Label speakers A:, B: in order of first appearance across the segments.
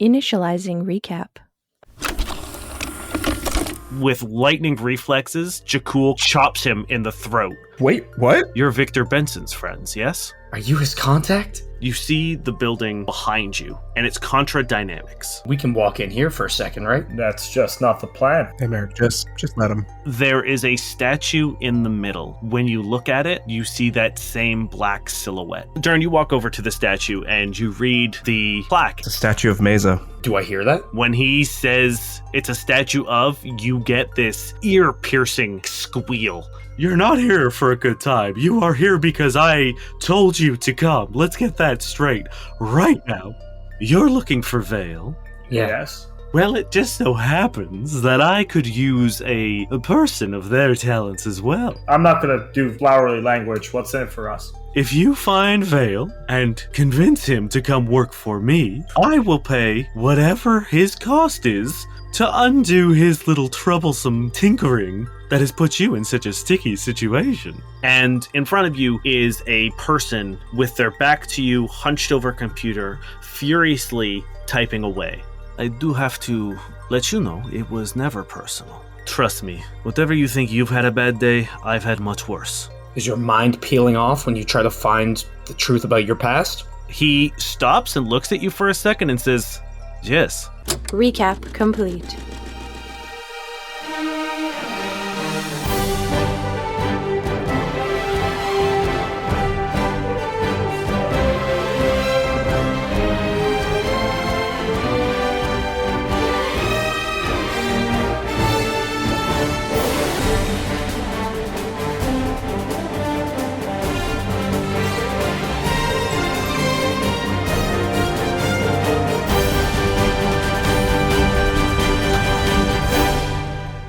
A: Initializing recap.
B: With lightning reflexes, Jakul chops him in the throat.
C: Wait, what?
B: You're Victor Benson's friends, yes?
D: Are you his contact?
B: You see the building behind you, and it's Contra Dynamics.
D: We can walk in here for a second, right?
E: That's just not the plan.
C: Hey, Merrick, just let him.
B: There is a statue in the middle. When you look at it, you see that same black silhouette. Durrin, you walk over to the statue and you read the plaque.
C: It's a statue of Mesa.
D: Do I hear that?
B: When he says it's a statue of, you get this ear-piercing squeal. You're not here for a good time. You are here because I told you to come. Let's get that straight right now. You're looking for Vale.
E: Yes.
B: Well, it just so happens that I could use a person of their talents as well.
E: I'm not going to do flowery language. What's in it for us?
B: If you find Vale and convince him to come work for me, I will pay whatever his cost is to undo his little troublesome tinkering that has put you in such a sticky situation. And in front of you is a person with their back to you, hunched over a computer, furiously typing away. I do have to let you know it was never personal. Trust me, whatever you think you've had a bad day, I've had much worse.
D: Is your mind peeling off when you try to find the truth about your past?
B: He stops and looks at you for a second and says, yes.
A: Recap complete.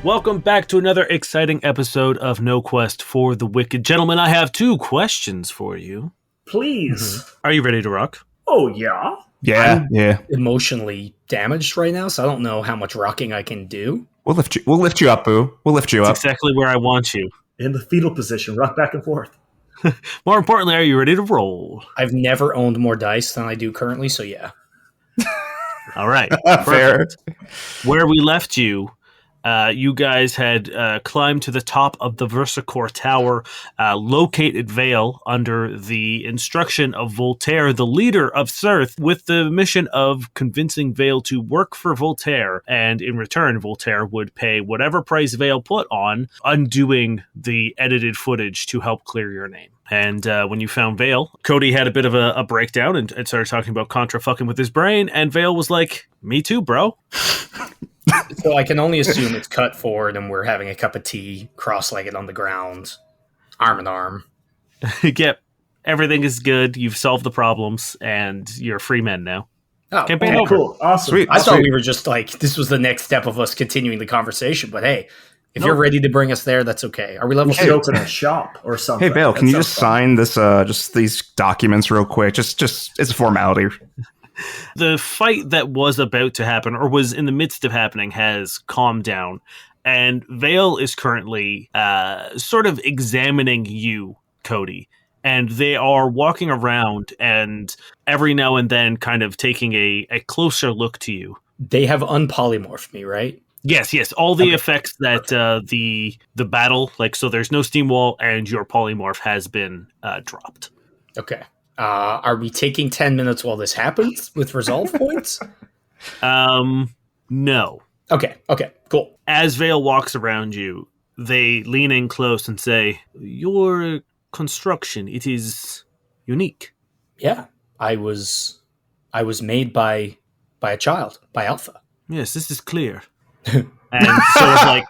B: Welcome back to another exciting episode of No Quest for the Wicked. Gentlemen, I have 2 questions for you.
E: Please.
B: Are you ready to rock?
E: Oh, yeah.
C: Yeah, yeah.
D: Emotionally damaged right now, so I don't know how much rocking I can do.
C: We'll lift you up, Boo. We'll lift you up.
B: That's exactly where I want you.
E: In the fetal position, rock back and forth.
B: More importantly, are you ready to roll?
D: I've never owned more dice than I do currently, so yeah.
B: All right.
C: Fair.
B: Where we left you, you guys had climbed to the top of the Versicor Tower, located Vale under the instruction of Voltaire, the leader of Cirth, with the mission of convincing Vale to work for Voltaire, and in return, Voltaire would pay whatever price Vale put on undoing the edited footage to help clear your name. And when you found Vale, Cody had a bit of a breakdown and started talking about Contra fucking with his brain, and Vale was like, me too, bro.
D: So I can only assume it's cut forward and we're having a cup of tea, cross-legged on the ground, arm in arm.
B: Yep. Everything is good. You've solved the problems, and you're free men now.
D: Oh,
B: Campaign over.
E: Cool. Awesome.
C: Sweet.
D: I thought we were just like, this was the next step of us continuing the conversation, but hey, if you're ready to bring us there, that's okay. Are we level
E: We should
D: 6?
E: open a shop or something.
C: Hey, Vale,
E: That
C: can you
E: sounds
C: just
E: fun.
C: sign this, just these documents real quick? Just it's a formality.
B: The fight that was about to happen, or was in the midst of happening, has calmed down, and Vale is currently sort of examining you, Cody, and they are walking around and every now and then kind of taking a closer look to you.
D: They have unpolymorphed me, right?
B: Yes, all the effects that the battle, like, so there's no steam wall and your polymorph has been dropped.
D: Okay. Are we taking 10 minutes while this happens with resolve points?
B: No.
D: Okay, cool.
B: As Vale walks around you, they lean in close and say, your construction, it is unique.
D: Yeah, I was made by a child, by Alpha.
B: Yes, this is clear. And so it's like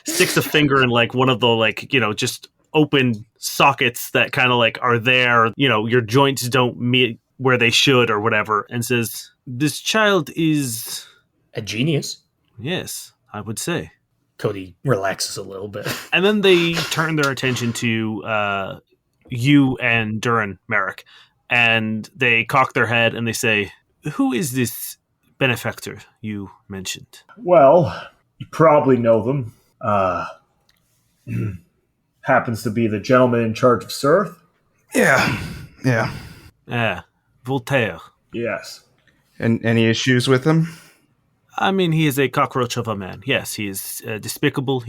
B: sticks a finger in like one of the, like, you know, just open sockets that kind of like are there, you know, your joints don't meet where they should or whatever, and says, this child is
D: A genius.
B: Yes, I would say.
D: Cody relaxes a little bit.
B: And then they turn their attention to you and Durrin, Merrick, and they cock their head and they say, who is this benefactor you mentioned?
E: Well, you probably know them. Happens to be the gentleman in charge of Cirth.
C: Yeah.
B: Voltaire.
E: Yes.
C: And any issues with him?
B: I mean, he is a cockroach of a man. Yes, he is despicable.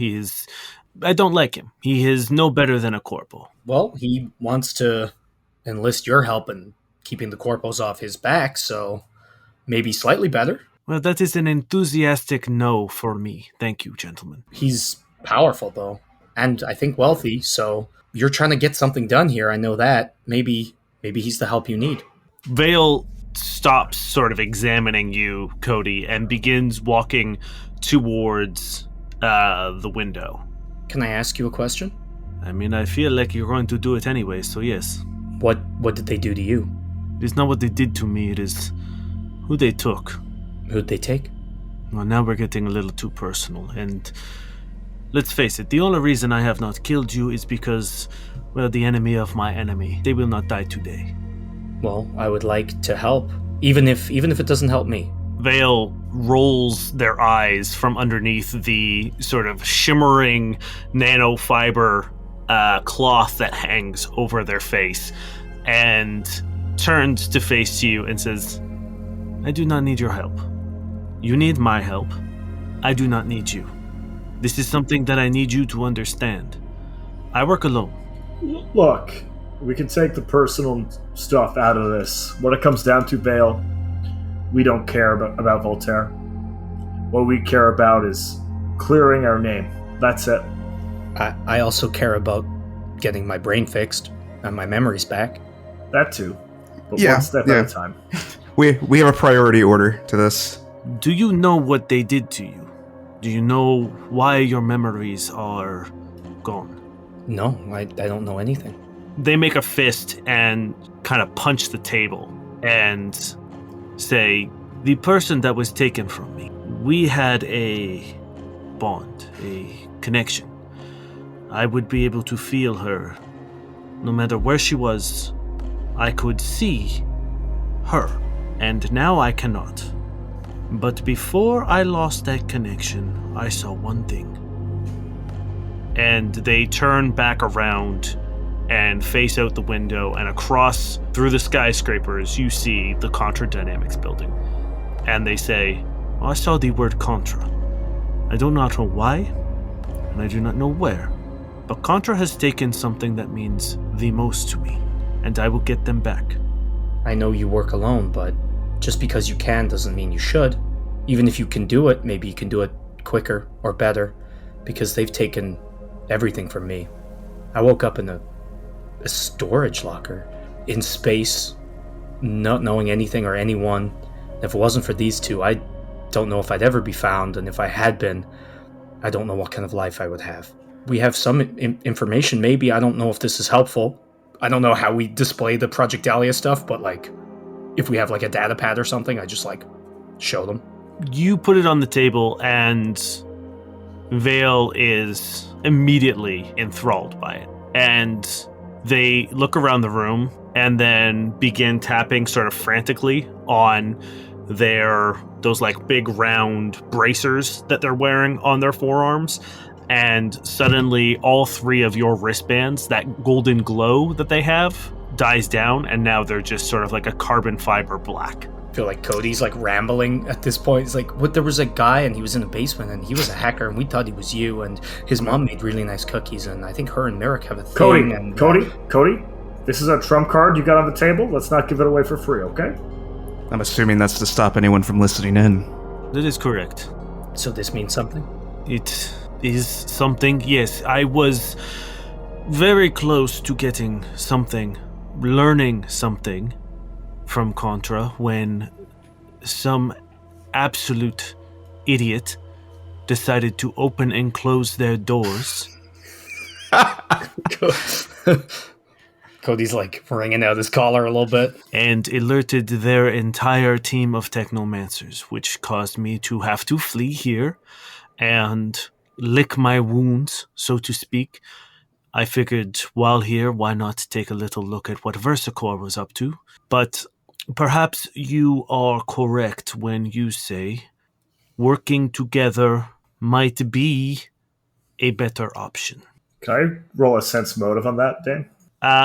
B: I don't like him. He is no better than a corpo.
D: Well, he wants to enlist your help in keeping the corpos off his back, so maybe slightly better.
B: Well, that is an enthusiastic no for me. Thank you, gentlemen.
D: He's powerful, though, and I think wealthy, so you're trying to get something done here. I know that. Maybe he's the help you need.
B: Vale stops sort of examining you, Cody, and begins walking towards the window.
D: Can I ask you a question?
B: I mean, I feel like you're going to do it anyway, so yes.
D: What did they do to you?
B: It is not what they did to me, it is who they took.
D: Who'd they take?
B: Well, now we're getting a little too personal, and let's face it, the only reason I have not killed you is because, well, the enemy of my enemy. They will not die today.
D: Well, I would like to help, even if it doesn't help me.
B: Vale rolls their eyes from underneath the sort of shimmering nanofiber cloth that hangs over their face and turns to face you and says, I do not need your help. You need my help. I do not need you. This is something that I need you to understand. I work alone.
E: Look, we can take the personal stuff out of this. What it comes down to, Vale, we don't care about Voltaire. What we care about is clearing our name. That's it.
D: I also care about getting my brain fixed and my memories back.
E: That too. But
C: Yeah,
E: one step
C: yeah.
E: at a time.
C: We have a priority order to this.
B: Do you know what they did to you? Do you know why your memories are gone?
D: No, I don't know anything.
B: They make a fist and kind of punch the table and say, the person that was taken from me, we had a bond, a connection. I would be able to feel her. No matter where she was, I could see her. And now I cannot. But before I lost that connection, I saw one thing. And they turn back around and face out the window, and across through the skyscrapers, you see the Contra Dynamics building. And they say, I saw the word Contra. I do not know why, and I do not know where, but Contra has taken something that means the most to me, and I will get them back.
D: I know you work alone, but just because you can doesn't mean you should. Even if you can do it, maybe you can do it quicker or better, because they've taken everything from me. I woke up in a storage locker in space, not knowing anything or anyone. If it wasn't for these two, I don't know if I'd ever be found, and if I had been, I don't know what kind of life I would have. We have some information, maybe. I don't know if this is helpful. I don't know how we display the Project Dahlia stuff, but if we have a data pad or something, I just show them.
B: You put it on the table, and Vale is immediately enthralled by it. And they look around the room and then begin tapping sort of frantically on those big round bracers that they're wearing on their forearms. And suddenly all three of your wristbands, that golden glow that they have, dies down, and now they're just sort of like a carbon fiber black.
D: I feel like Cody's rambling at this point. He's like, there was a guy and he was in a basement and he was a hacker and we thought he was you, and his mom made really nice cookies and I think her and Merrick have a thing.
E: Cody, this is a trump card you got on the table. Let's not give it away for free, okay?
C: I'm assuming that's to stop anyone from listening in.
B: That is correct.
D: So this means something?
B: It is something, yes. I was very close to getting something, learning something from Contra when some absolute idiot decided to open and close their doors.
D: Cody's wringing out his collar a little bit.
B: And alerted their entire team of technomancers, which caused me to have to flee here and lick my wounds, so to speak. I figured while here, why not take a little look at what VersaCore was up to? But perhaps you are correct when you say working together might be a better option.
E: Can I roll a sense motive on that, Dan?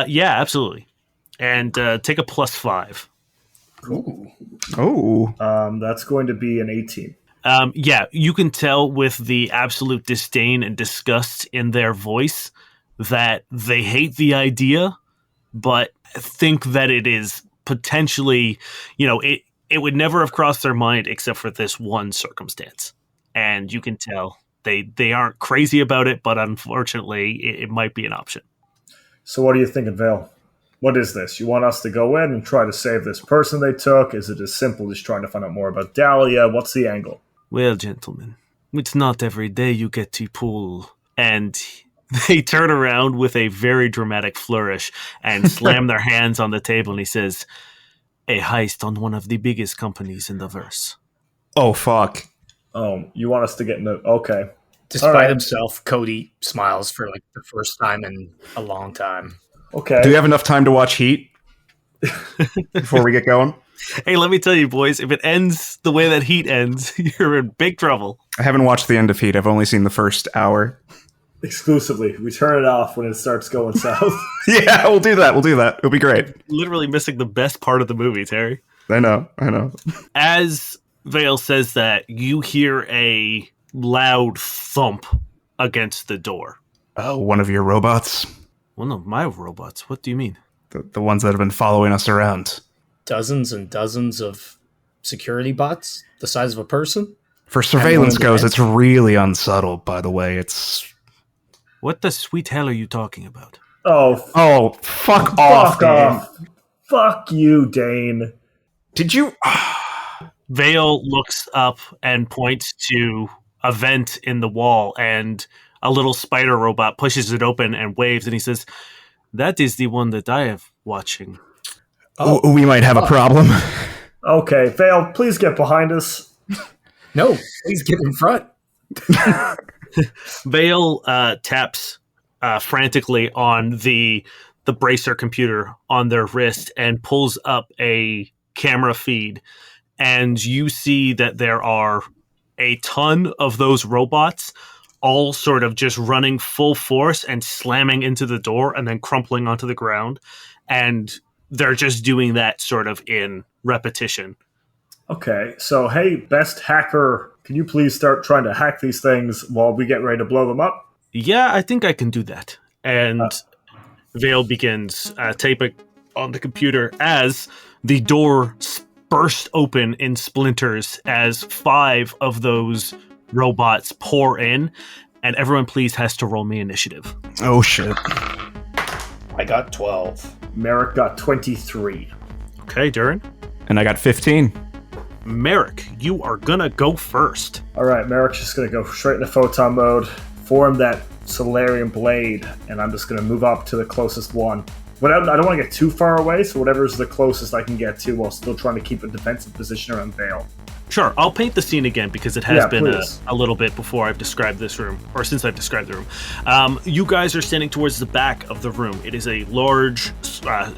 B: Yeah, absolutely. And take a +5.
D: Ooh.
C: Oh.
E: That's going to be an 18.
B: Yeah, you can tell with the absolute disdain and disgust in their voice that they hate the idea, but think that it is potentially, it would never have crossed their mind except for this one circumstance. And you can tell they aren't crazy about it, but unfortunately, it might be an option.
E: So what are you thinking, Vale? What is this? You want us to go in and try to save this person they took? Is it as simple as trying to find out more about Dahlia? What's the angle?
B: Well, gentlemen, it's not every day you get to pull. And they turn around with a very dramatic flourish and slam their hands on the table, and he says, a heist on one of the biggest companies in the verse.
C: Oh, fuck.
E: Oh, you want us to get into... Okay.
D: Despite himself, Cody smiles for like the first time in a long time.
E: Okay.
C: Do we have enough time to watch Heat before we get going?
B: Hey, let me tell you, boys, if it ends the way that Heat ends, you're in big trouble.
C: I haven't watched the end of Heat. I've only seen the first hour.
E: Exclusively. We turn it off when it starts going south.
C: Yeah, we'll do that. It'll be great.
B: Literally missing the best part of the movie, Terry.
C: I know.
B: As Vale says that, you hear a loud thump against the door.
C: Oh, one of your robots?
B: One of my robots? What do you mean?
C: The ones that have been following us around.
D: Dozens and dozens of security bots the size of a person?
C: For surveillance goes, it's really unsubtle, by the way. It's...
B: What the sweet hell are you talking about?
E: Oh,
C: fuck off, Dane.
E: Fuck you, Dane.
C: Did you...
B: Vale looks up and points to a vent in the wall, and a little spider robot pushes it open and waves, and he says, that is the one that I have watching.
C: Oh, we might have a problem.
E: Okay, Vale, please get behind us.
D: No, please get in front.
B: Vale taps frantically on the bracer computer on their wrist and pulls up a camera feed, and you see that there are a ton of those robots all sort of just running full force and slamming into the door and then crumpling onto the ground, and they're just doing that sort of in repetition.
E: Okay, so hey, best hacker, can you please start trying to hack these things while we get ready to blow them up?
B: Yeah, I think I can do that. And Vale begins taping on the computer as the door burst open in splinters as 5 of those robots pour in, and everyone please has to roll me initiative.
C: Oh, shit.
D: I got 12.
E: Merrick got 23.
B: Okay, Durrin.
C: And I got 15.
B: Merrick, you are gonna go first.
E: All right, Merrick's just going to go straight into photon mode, form that Solarian blade, and I'm just going to move up to the closest one. I don't want to get too far away, so whatever is the closest I can get to while still trying to keep a defensive position around Vale.
B: Sure, I'll paint the scene again because it has been
E: please.
B: a little bit before I've described this room, or since I've described the room. You guys are standing towards the back of the room. It is a large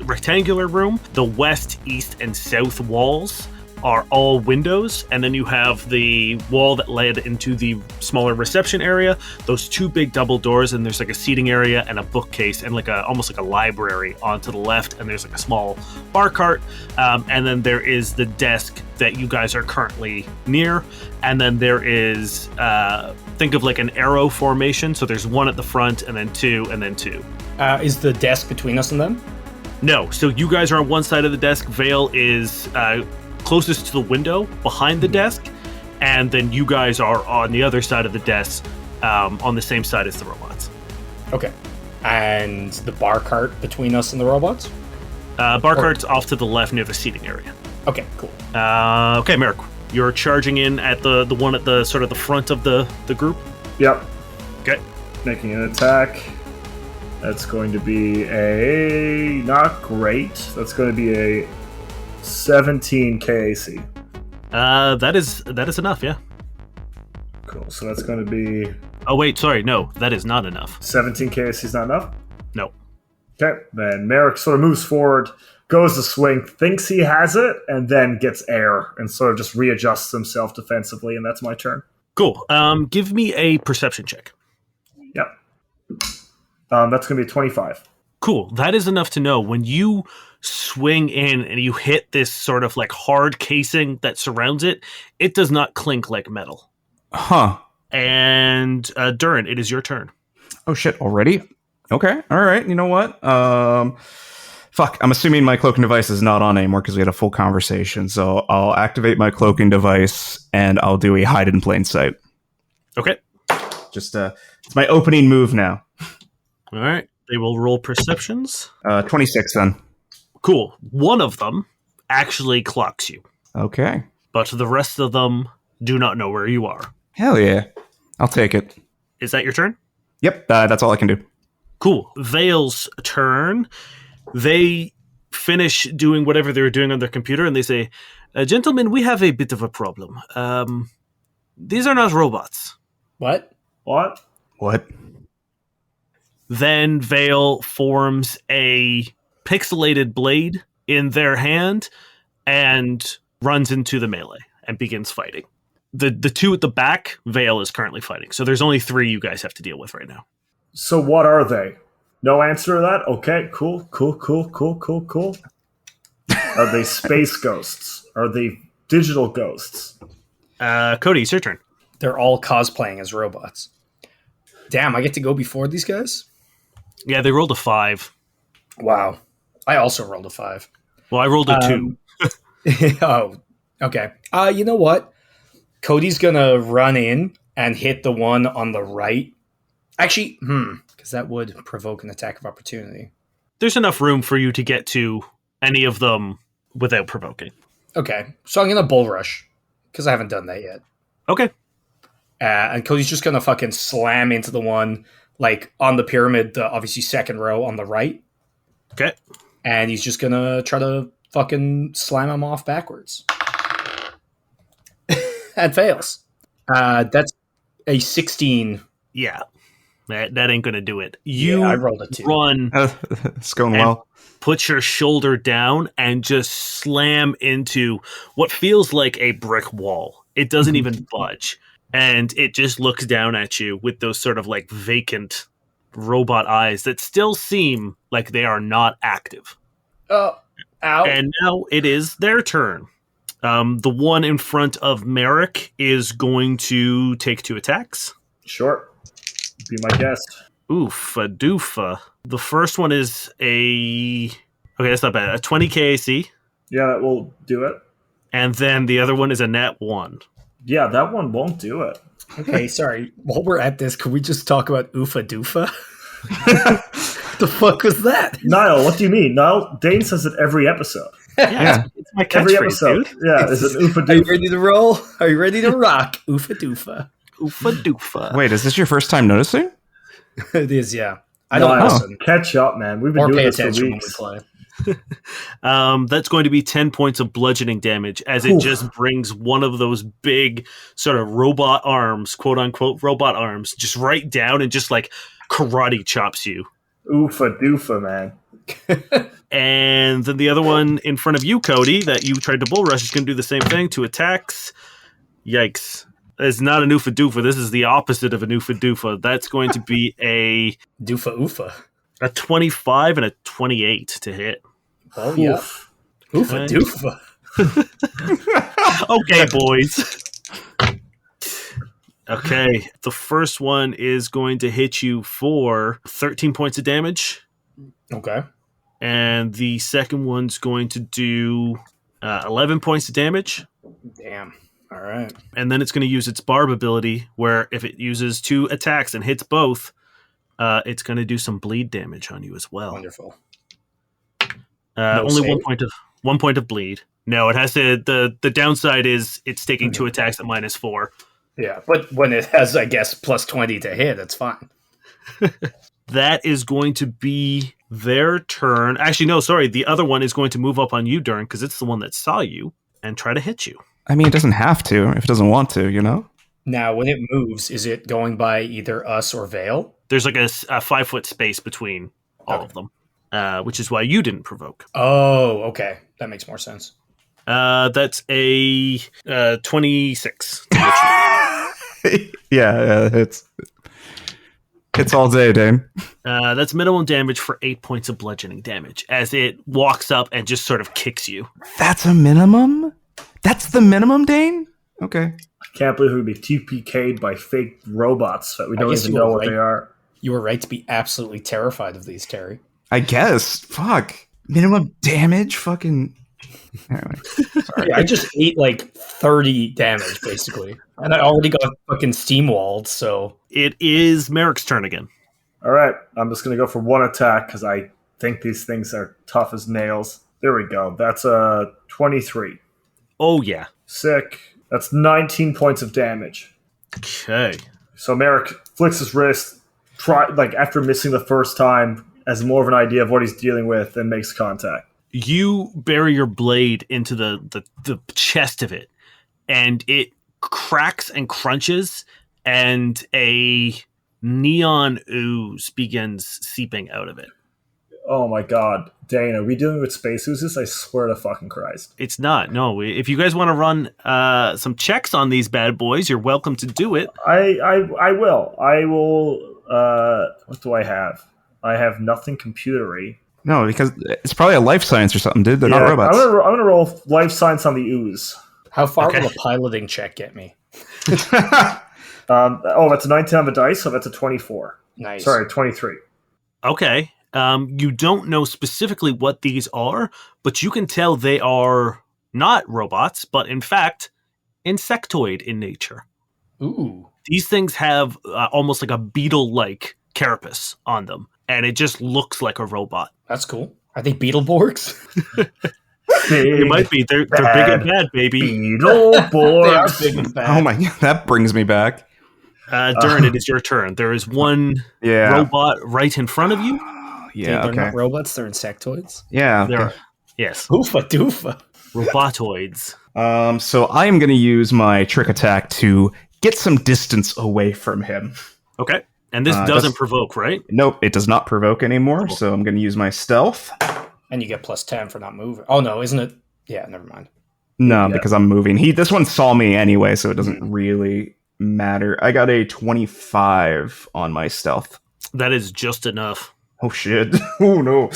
B: rectangular room. The west, east, and south walls are all windows, and then you have the wall that led into the smaller reception area, those 2 big double doors, and there's like a seating area and a bookcase and like almost like a library on to the left, and there's like a small bar cart, and then there is the desk that you guys are currently near, and then there is think of like an arrow formation, so there's 1 at the front and then 2 and then 2.
D: Is the desk between us and them?
B: No, so you guys are on one side of the desk. Vale is closest to the window behind the desk, and then you guys are on the other side of the desk, on the same side as the robots.
D: Okay. And the bar cart between us and the robots?
B: Bar cart's off to the left near the seating area.
D: Okay, cool.
B: Okay, Merrick, you're charging in at the one at the sort of the front of the group?
E: Yep.
B: Okay.
E: Making an attack. That's going to be a... not great. That's going to be a 17 KAC.
B: That is enough, yeah.
E: Cool. So that's going to be...
B: Oh, wait, sorry, no, that is not enough.
E: 17 KAC is not enough?
B: No.
E: Okay. Then Merrick sort of moves forward, goes to swing, thinks he has it, and then gets air and sort of just readjusts himself defensively, and that's my turn.
B: Cool. Give me a perception check.
E: Yep. That's going to be 25.
B: Cool. That is enough to know when you swing in and you hit this sort of like hard casing that surrounds it, it does not clink like metal.
C: Huh.
B: And Durrin, it is your turn.
C: Oh shit, already? Okay, alright, you know what? Fuck, I'm assuming my cloaking device is not on anymore because we had a full conversation, so I'll activate my cloaking device and I'll do a hide in plain sight.
B: Okay.
C: Just, it's my opening move now.
B: All right. They will roll perceptions.
C: 26 then.
B: Cool. One of them actually clocks you,
C: Okay.
B: but the rest of them do not know where you are.
C: Hell yeah. I'll take it.
B: Is that your turn?
C: Yep, that's all I can do.
B: Cool. Vale's turn. They finish doing whatever they were doing on their computer, and they say, "Gentlemen, we have a bit of a problem. These are not robots."
D: What?
E: What?
C: What?
B: Then Vale forms a pixelated blade in their hand and runs into the melee and begins fighting. The two at the back, Vale is currently fighting. So there's only 3 you guys have to deal with right now.
E: So what are they? No answer to that? Okay, cool. Are they space ghosts? Are they digital ghosts?
B: Cody, it's your turn.
D: They're all cosplaying as robots. Damn, I get to go before these guys?
B: Yeah, they rolled a 5.
D: Wow. I also rolled a 5.
B: Well, I rolled a 2.
D: Oh, okay. You know what? Cody's gonna run in and hit the one on the right. Actually, because that would provoke an attack of opportunity.
B: There's enough room for you to get to any of them without provoking.
D: Okay, so I'm gonna bull rush because I haven't done that yet.
B: Okay.
D: And Cody's just gonna fucking slam into the one like on the pyramid, the obviously second row on the right.
B: Okay.
D: And he's just gonna try to fucking slam him off backwards. And fails. That's a 16.
B: Yeah. That ain't going to do it.
D: I rolled a 2.
B: Run,
C: It's going well.
B: put your shoulder down, and just slam into what feels like a brick wall. It doesn't even budge. And it just looks down at you with those sort of like vacant robot eyes that still seem like they are not active.
D: Oh, ow.
B: And now it is their turn. The one in front of Merrick is going to take 2 attacks.
E: Sure. Be my guest.
B: Oofa doofa. The first one is okay, that's not bad. A 20 KAC.
E: Yeah, that will do it.
B: And then the other one is a nat 1.
E: Yeah, that one won't do it.
D: Okay, sorry. While we're at this, can we just talk about Oofa Doofa? The fuck was that?
E: Niall, what do you mean? Niall, Dane says it every episode.
C: Yeah.
B: It's my
E: Every
B: catchphrase,
E: episode.
B: dude.
E: Yeah, is it oofa
D: Are you
E: doofa?
D: ready to roll? Are you ready to rock? Oofa Doofa.
B: Oofa doofa.
C: Wait, is this your first time noticing?
D: It is, yeah. I don't
E: Niall,
D: listen.
E: catch up, man. We've been
D: Or
E: doing
D: pay
E: this for
D: attention when we
E: weeks.
D: play.
B: That's going to be 10 points of bludgeoning damage as it
E: Oof.
B: just brings one of those big sort of robot arms, quote unquote robot arms, just right down and just like karate chops you.
E: Oofa doofa, man.
B: And then the other one in front of you, Cody, that you tried to bull rush is going to do the same thing. 2 attacks. Yikes. It's not an oofa doofa. This is the opposite of an oofa doofa. That's going to be a
D: Doofa Oofa.
B: 25 and a 28 to hit.
D: Oh, yeah.
E: Oof.
D: Oofa
B: Nice.
D: Doofa.
B: Okay, boys. Okay, the first one is going to hit you for 13 points of damage.
D: Okay.
B: And the second one's going to do 11 points of damage.
D: Damn. All right.
B: And then it's going to use its barb ability, where if it uses 2 attacks and hits both, it's going to do some bleed damage on you as well.
D: Wonderful.
B: Only
D: save?
B: 1 point of bleed. No, it has to. The downside is it's taking 2 attacks at -4.
D: Yeah, but when it has, I guess, plus 20 to hit, it's fine.
B: That is going to be their turn. Actually, no, sorry. The other one is going to move up on you, Durrin, because it's the one that saw you and try to hit you.
C: I mean, it doesn't have to if it doesn't want to, you know?
D: Now, when it moves, is it going by either us or Vale?
B: There's like a 5-foot space between all of them, which is why you didn't provoke.
D: Oh, okay. That makes more sense.
B: That's a 26.
C: Yeah, it's Hits all day, Dane.
B: That's minimum damage for 8 points of bludgeoning damage as it walks up and just sort of kicks you.
C: That's a minimum? That's the minimum, Dane? Okay.
E: I can't believe we'd be TPK'd by fake robots that we don't even know what they are.
D: You were right to be absolutely terrified of these, Terry.
C: I guess. Fuck. Minimum damage? Fucking... Anyway. Sorry.
D: Yeah, I just ate like 30 damage, basically. And I already got fucking steamwalled, so...
B: It is Merrick's turn again.
E: All right, I'm just going to go for one attack because I think these things are tough as nails. There we go. That's a 23.
B: Oh, yeah.
E: Sick. That's 19 points of damage.
B: Okay.
E: So Merrick flicks his wrist, after missing the first time, has more of an idea of what he's dealing with and makes contact.
B: You bury your blade into the chest of it, and it cracks and crunches, and a neon ooze begins seeping out of it.
E: Oh my god. Dane, are we dealing with space oozes? I swear to fucking Christ.
B: It's not. No. If you guys want to run some checks on these bad boys, you're welcome to do it.
E: I will. I will. What do I have? I have nothing computery.
C: No, because it's probably a life science or something, dude. They're not robots.
E: I'm gonna roll life science on the ooze.
D: How far will a piloting check get me?
E: That's a 19 on the dice, so that's a 24.
D: Nice.
E: Sorry, 23.
B: Okay. You don't know specifically what these are, but you can tell they are not robots, but in fact, insectoid in nature.
D: Ooh.
B: These things have almost like a beetle-like carapace on them, and it just looks like a robot.
D: That's cool. Are they Beetleborgs?
B: It might be. They're big and bad, baby.
E: Beetleborgs.
D: They are big and bad.
C: Oh my, that brings me back.
B: Durrin, it is your turn. There is one robot right in front of you.
C: Yeah,
D: They're not robots, they're insectoids.
C: Yeah.
B: There are, yes.
D: Oofa doofa.
B: Robotoids.
C: So I am going to use my trick attack to get some distance away from him.
B: Okay. And this doesn't provoke, right?
C: Nope, it does not provoke anymore, so I'm going to use my stealth.
D: And you get plus 10 for not moving. Oh, no, isn't it? Yeah, never mind.
C: No, because I'm moving. This one saw me anyway, so it doesn't really matter. I got a 25 on my stealth.
B: That is just enough.
C: Oh, shit. Oh, no.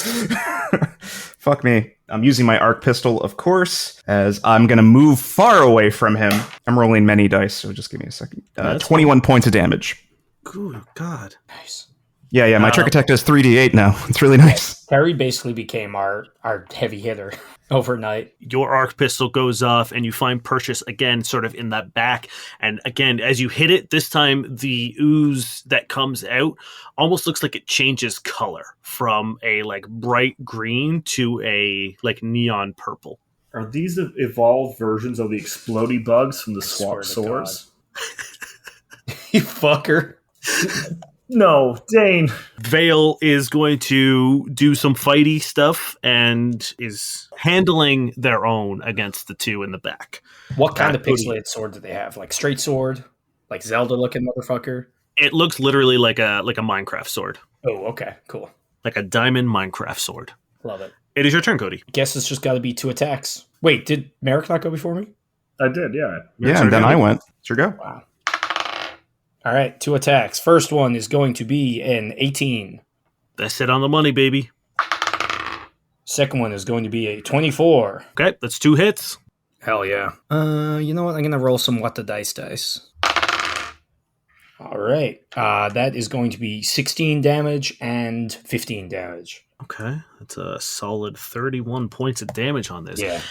C: Fuck me. I'm using my arc pistol, of course, as I'm going to move far away from him. I'm rolling many dice, so just give me a second. 21 points of damage.
B: Good God.
D: Nice.
C: Yeah, my trick attack does 3d8 now. It's really nice.
D: Harry basically became our heavy hitter overnight.
B: Your arc pistol goes off, and you find Perseus again sort of in that back. And again, as you hit it, this time the ooze that comes out almost looks like it changes color from a like bright green to a like neon purple.
E: Are these evolved versions of the explodey bugs from the swamp sores?
D: You fucker.
E: No, Dane.
B: Vale is going to do some fighty stuff and is handling their own against the two in the back.
D: What kind of pixelated sword do they have? Like straight sword? Like Zelda-looking motherfucker?
B: It looks literally like a Minecraft sword.
D: Oh, okay, cool.
B: Like a diamond Minecraft sword.
D: Love it.
B: It is your turn, Cody.
D: Guess it's just got to be 2 attacks. Wait, did Merrick not go before me?
E: I did, yeah.
C: Yeah, and then I went. Sure go.
D: Wow. All right, 2 attacks. First one is going to be an 18.
B: That's it on the money, baby.
D: Second one is going to be a 24.
B: Okay, that's 2 hits.
D: Hell yeah. You know what? I'm going to roll some what the dice. All right. That is going to be 16 damage and 15 damage.
B: Okay, that's a solid 31 points of damage on this.
D: Yeah.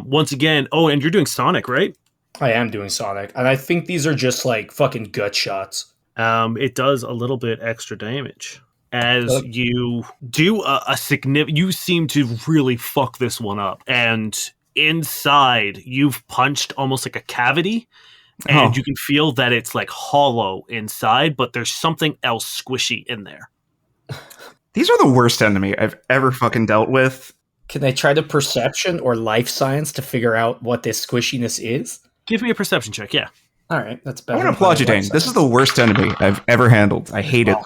B: Once again, and you're doing Sonic, right?
D: I am doing Sonic, and I think these are just like fucking gut shots.
B: It does a little bit extra damage. As you do a significant... You seem to really fuck this one up. And inside, you've punched almost like a cavity, and you can feel that it's like hollow inside, but there's something else squishy in there.
C: These are the worst enemy I've ever fucking dealt with.
D: Can I try the perception or life science to figure out what this squishiness is?
B: Give me a perception check, yeah.
D: All right, that's better.
C: I want to applaud you, Dane. This is the worst enemy I've ever handled. I hate it.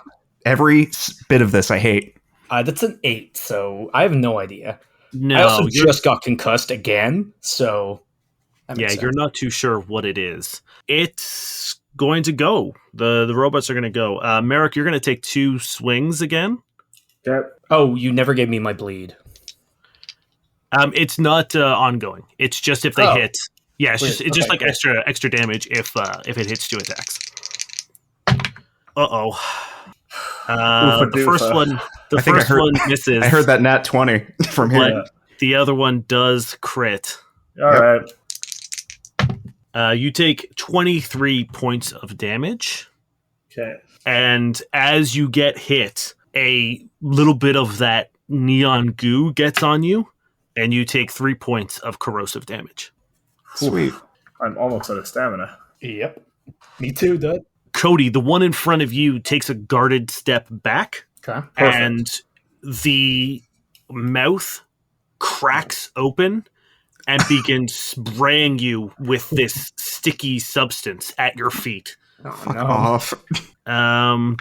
C: Every bit of this I hate.
D: That's an 8, so I have no idea.
B: No,
D: I also just got concussed again, so...
B: Yeah, you're not too sure what it is. It's going to go. The robots are going to go. Merrick, you're going to take 2 swings again.
E: Okay.
D: Oh, you never gave me my bleed.
B: It's not ongoing. It's just if they hit. Yeah, it's
D: Weird.
B: just
D: Okay,
B: like
D: cool.
B: extra damage if it hits 2 attacks. Uh-oh. The first one misses.
C: I heard that nat 20 from here.
B: But the other one does crit.
E: All right.
B: You take 23 points of damage.
E: Okay.
B: And as you get hit, a little bit of that neon goo gets on you, and you take 3 points of corrosive damage.
C: Sweet.
E: I'm almost out of stamina.
D: Yep. Me too, Dud.
B: Cody, the one in front of you, takes a guarded step back,
D: Okay.
B: and the mouth cracks open and begins spraying you with this sticky substance at your feet.
D: Oh,
C: Fuck
D: no.
C: off.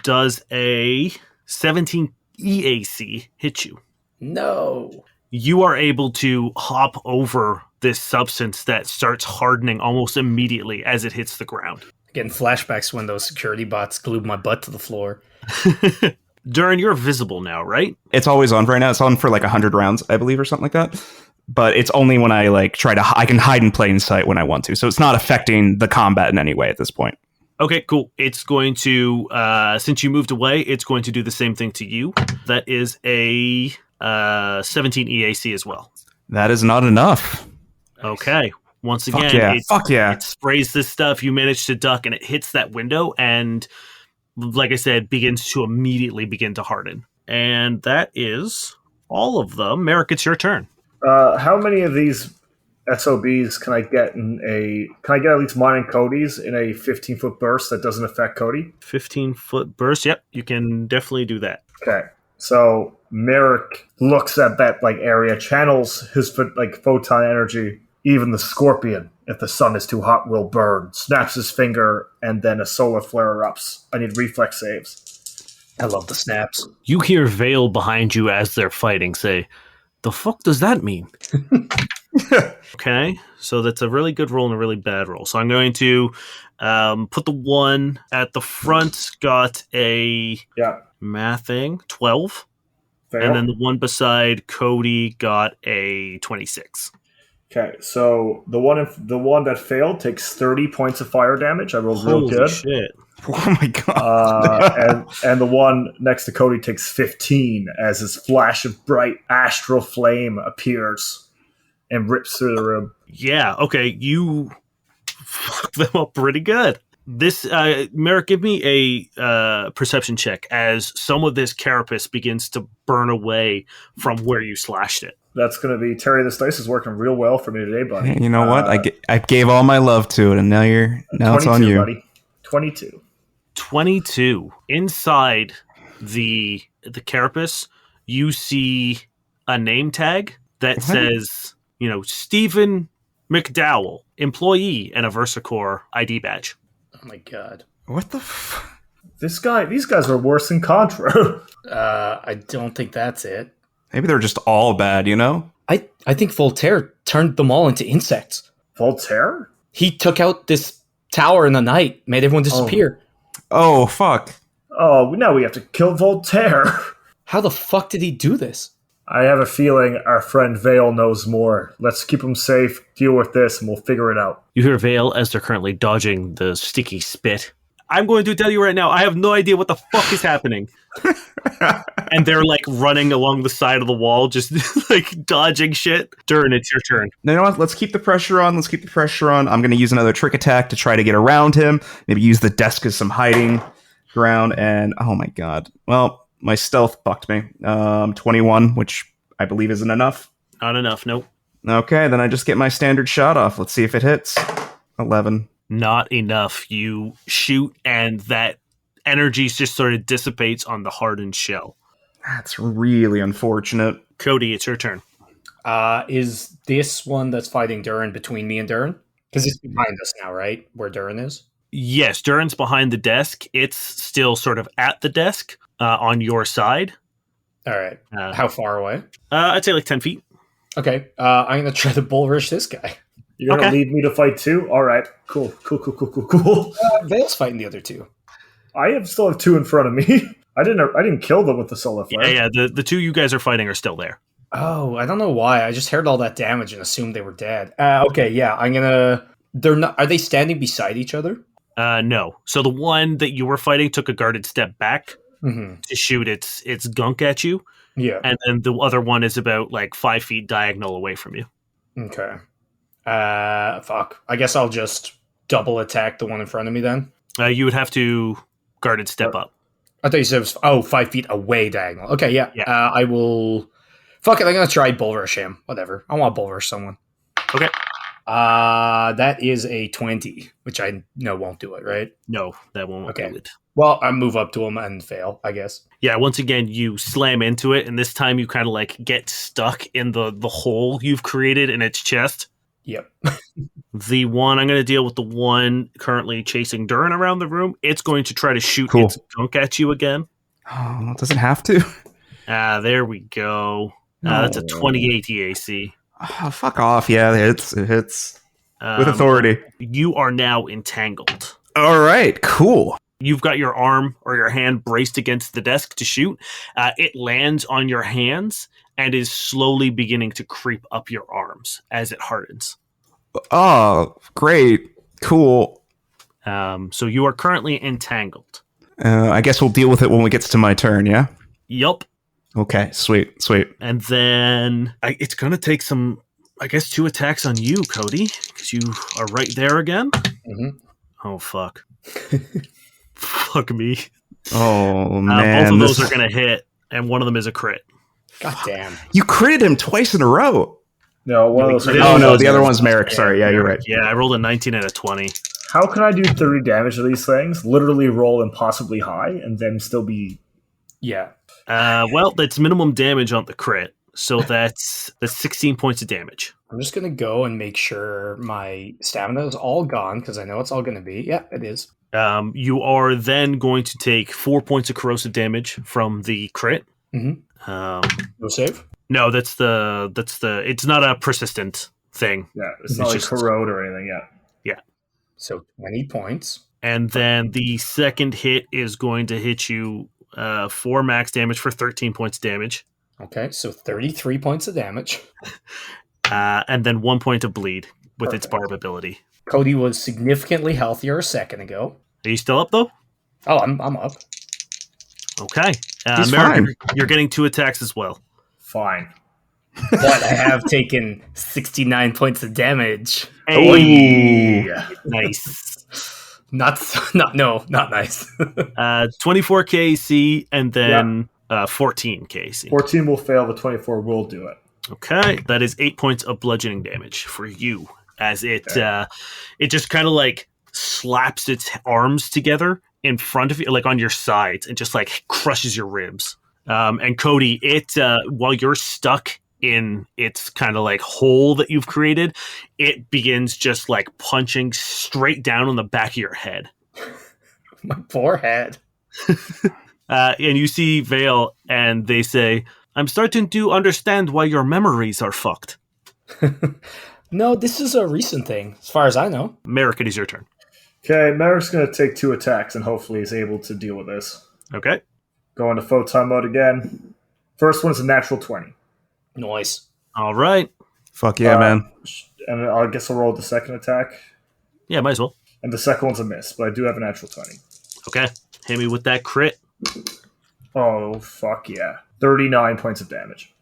B: Does a 17 EAC hit you?
D: No.
B: You are able to hop over this substance that starts hardening almost immediately as it hits the ground.
D: Getting flashbacks when those security bots glued my butt to the floor.
B: Durrin, you're visible now, right?
C: It's always on right now. It's on for like 100 rounds, I believe, or something like that. But it's only when I like I can hide in plain sight when I want to. So it's not affecting the combat in any way at this point.
B: Okay, cool. It's going to, since you moved away, it's going to do the same thing to you. That is a 17 EAC as well.
C: That is not enough.
B: Okay. Once
C: Fuck
B: again,
C: yeah.
B: it sprays this stuff. You manage to duck, and it hits that window, and like I said, begins to immediately begin to harden. And that is all of them. Merrick, it's your turn.
E: How many of these SOBs can I get at least mine and Cody's in a 15-foot burst that doesn't affect Cody?
B: 15-foot burst. Yep, you can definitely do that.
E: Okay. So Merrick looks at that area, channels his photon energy. Even the scorpion, if the sun is too hot, will burn. Snaps his finger, and then a solar flare erupts. I need reflex saves.
D: I love the snaps.
B: You hear Vale behind you as they're fighting say, "The fuck does that mean?" Okay, so that's a really good roll and a really bad roll. So I'm going to put the one at the front, got a mathing 12.
E: Fail.
B: And then the one beside Cody got a 26.
E: Okay, so the one that failed takes 30 points of fire damage. I rolled real good.
B: Shit.
C: Oh my god.
E: And the one next to Cody takes 15 as this flash of bright astral flame appears and rips through the room.
B: Yeah, okay, you fucked them up pretty good. This, Merrick, give me a perception check as some of this carapace begins to burn away from where you slashed it.
E: That's going to be Terry. This dice is working real well for me today, buddy.
C: You know what? I gave all my love to it, and now it's on you,
E: buddy. 22.
B: 22. Inside the carapace, you see a name tag that says, Stephen McDowell, employee, and a VersaCore ID badge.
D: Oh my god.
C: What the
E: These guys are worse than Contra.
D: I don't think that's it.
C: Maybe they're just all bad,
D: I think Voltaire turned them all into insects.
E: Voltaire?
D: He took out this tower in the night, made everyone disappear.
C: Oh, fuck.
E: Oh, now we have to kill Voltaire.
D: How the fuck did he do this?
E: I have a feeling our friend Vale knows more. Let's keep him safe, deal with this, and we'll figure it out.
B: You hear Vale as they're currently dodging the sticky spit. I'm going to tell you right now, I have no idea what the fuck is happening. And they're running along the side of the wall, just dodging shit. Durrin, it's your turn.
C: You know what? Let's keep the pressure on. I'm going to use another trick attack to try to get around him. Maybe use the desk as some hiding ground. And oh my god. Well, my stealth fucked me. 21, which I believe isn't enough.
B: Not enough, nope.
C: Okay, then I just get my standard shot off. Let's see if it hits. 11.
B: Not enough. You shoot, and that energy just sort of dissipates on the hardened shell.
C: That's really unfortunate.
B: Cody, it's your turn.
D: Is this one that's fighting Durrin between me and Durrin? Because it's behind us now, right? Where Durrin is?
B: Yes, Durrin's behind the desk. It's still sort of at the desk on your side.
D: All right. How far away?
B: I'd say 10 feet.
D: Okay. I'm going to try to bull rush this guy.
E: You're gonna
B: Okay.
E: leave me to fight too? All right, cool.
D: Vale's fighting the other two.
E: I still have 2 in front of me. I didn't kill them with the solar flare.
B: Yeah. The two you guys are fighting are still there.
D: Oh, I don't know why. I just heard all that damage and assumed they were dead. Okay, yeah, I'm gonna. They're not. Are they standing beside each other?
B: No. So the one that you were fighting took a guarded step back
D: Mm-hmm.
B: to shoot its gunk at you,
D: Yeah.
B: and then the other one is about like 5 feet diagonal away from you.
D: Okay. Fuck. I guess I'll just double attack the one in front of me then.
B: You would have to guarded step up.
D: I thought you said it was 5 feet away diagonal. Okay, yeah.
B: Yeah.
D: I will. Fuck it. I'm gonna try bull rush him. Whatever. I want bull rush someone.
B: Okay.
D: That is a 20, which I know won't do it, right?
B: No, that won't
D: Okay.
B: do it.
D: Well, I move up to him and fail, I guess.
B: Yeah, once again, you slam into it, and this time you kind of like get stuck in the hole you've created in its chest.
D: Yep.
B: The one, I'm going to deal with the one currently chasing Durrin around the room. It's going to try to shoot
C: Cool.
B: its gunk at you again.
C: Oh, it doesn't have to.
B: There we go. That's a 28 EAC.
C: Oh, fuck off. Yeah, it hits with
B: Um,
C: authority.
B: You are now entangled.
C: All right, cool.
B: You've got your arm or your hand braced against the desk to shoot. It lands on your hands and is slowly beginning to creep up your arms as it hardens.
C: Oh, great. Cool.
B: So you are currently entangled.
C: I guess we'll deal with it when it gets to my turn, yeah?
B: Yup.
C: Okay, sweet.
B: And then it's going to take some, I guess, 2 attacks on you, Cody, because you are right there again.
D: Mm-hmm.
B: Oh, fuck. Fuck me.
C: Oh, man.
B: Both of those are going to hit, and one of them is a crit.
D: God damn.
C: You critted him twice in a row.
E: No, one of those.
B: Yeah,
C: Oh, no,
B: those
C: the
B: are-
C: other one's Merrick. Sorry, yeah, you're right.
B: Yeah, I rolled a 19 and a 20.
E: How can I do 30 damage to these things? Literally roll impossibly high and then still be.
D: Yeah.
B: Well, that's minimum damage on the crit, so that's 16 points of damage.
D: I'm just going to go and make sure my stamina is all gone because I know it's all going to be. Yeah, it is.
B: You are then going to take 4 points of corrosive damage from the crit.
D: Mm-hmm. No save?
B: No, that's the. It's not a persistent thing.
E: Yeah, it's
B: It's
E: not like
B: just-
E: corrode or anything yet.
D: So 20 points.
B: And then the second hit is going to hit you 4 max damage for 13 points of damage.
D: Okay, so 33 points of damage.
B: And then 1 point of bleed with its
D: Perfect.
B: barb ability.
D: Cody was significantly healthier a second ago.
B: Are you still up, though?
D: Oh, I'm up.
B: Okay.
C: He's
B: Merrick,
C: fine.
B: you're getting 2 attacks as well.
E: Fine.
D: But I have taken 69 points of damage.
B: Hey, nice.
D: Not nice.
B: 24 KC and then 14 KC.
E: 14 will fail, the 24 will do it.
B: Okay, that is 8 points of bludgeoning damage for you as it just kind of like slaps its arms together in front of you, like on your sides, and just like crushes your ribs. And Cody, while you're stuck in its kind of like hole that you've created, it begins just like punching straight down on the back of your head.
D: My poor head.
B: And you see Vale, and they say, "I'm starting to understand why your memories are fucked."
D: No, this is a recent thing, as far as I know.
B: Merrick, it is your turn.
E: Okay, Merrick's going to take 2 attacks and hopefully is able to deal with this.
B: Okay.
E: Go into photon mode again. First one's a natural 20.
D: Noise.
B: All right.
C: Fuck yeah, man.
E: And I guess I'll roll the second attack.
B: Yeah, might as well.
E: And the second one's a miss, but I do have a natural 20.
B: Okay. Hit me with that crit.
E: Oh, fuck yeah. 39 points of damage.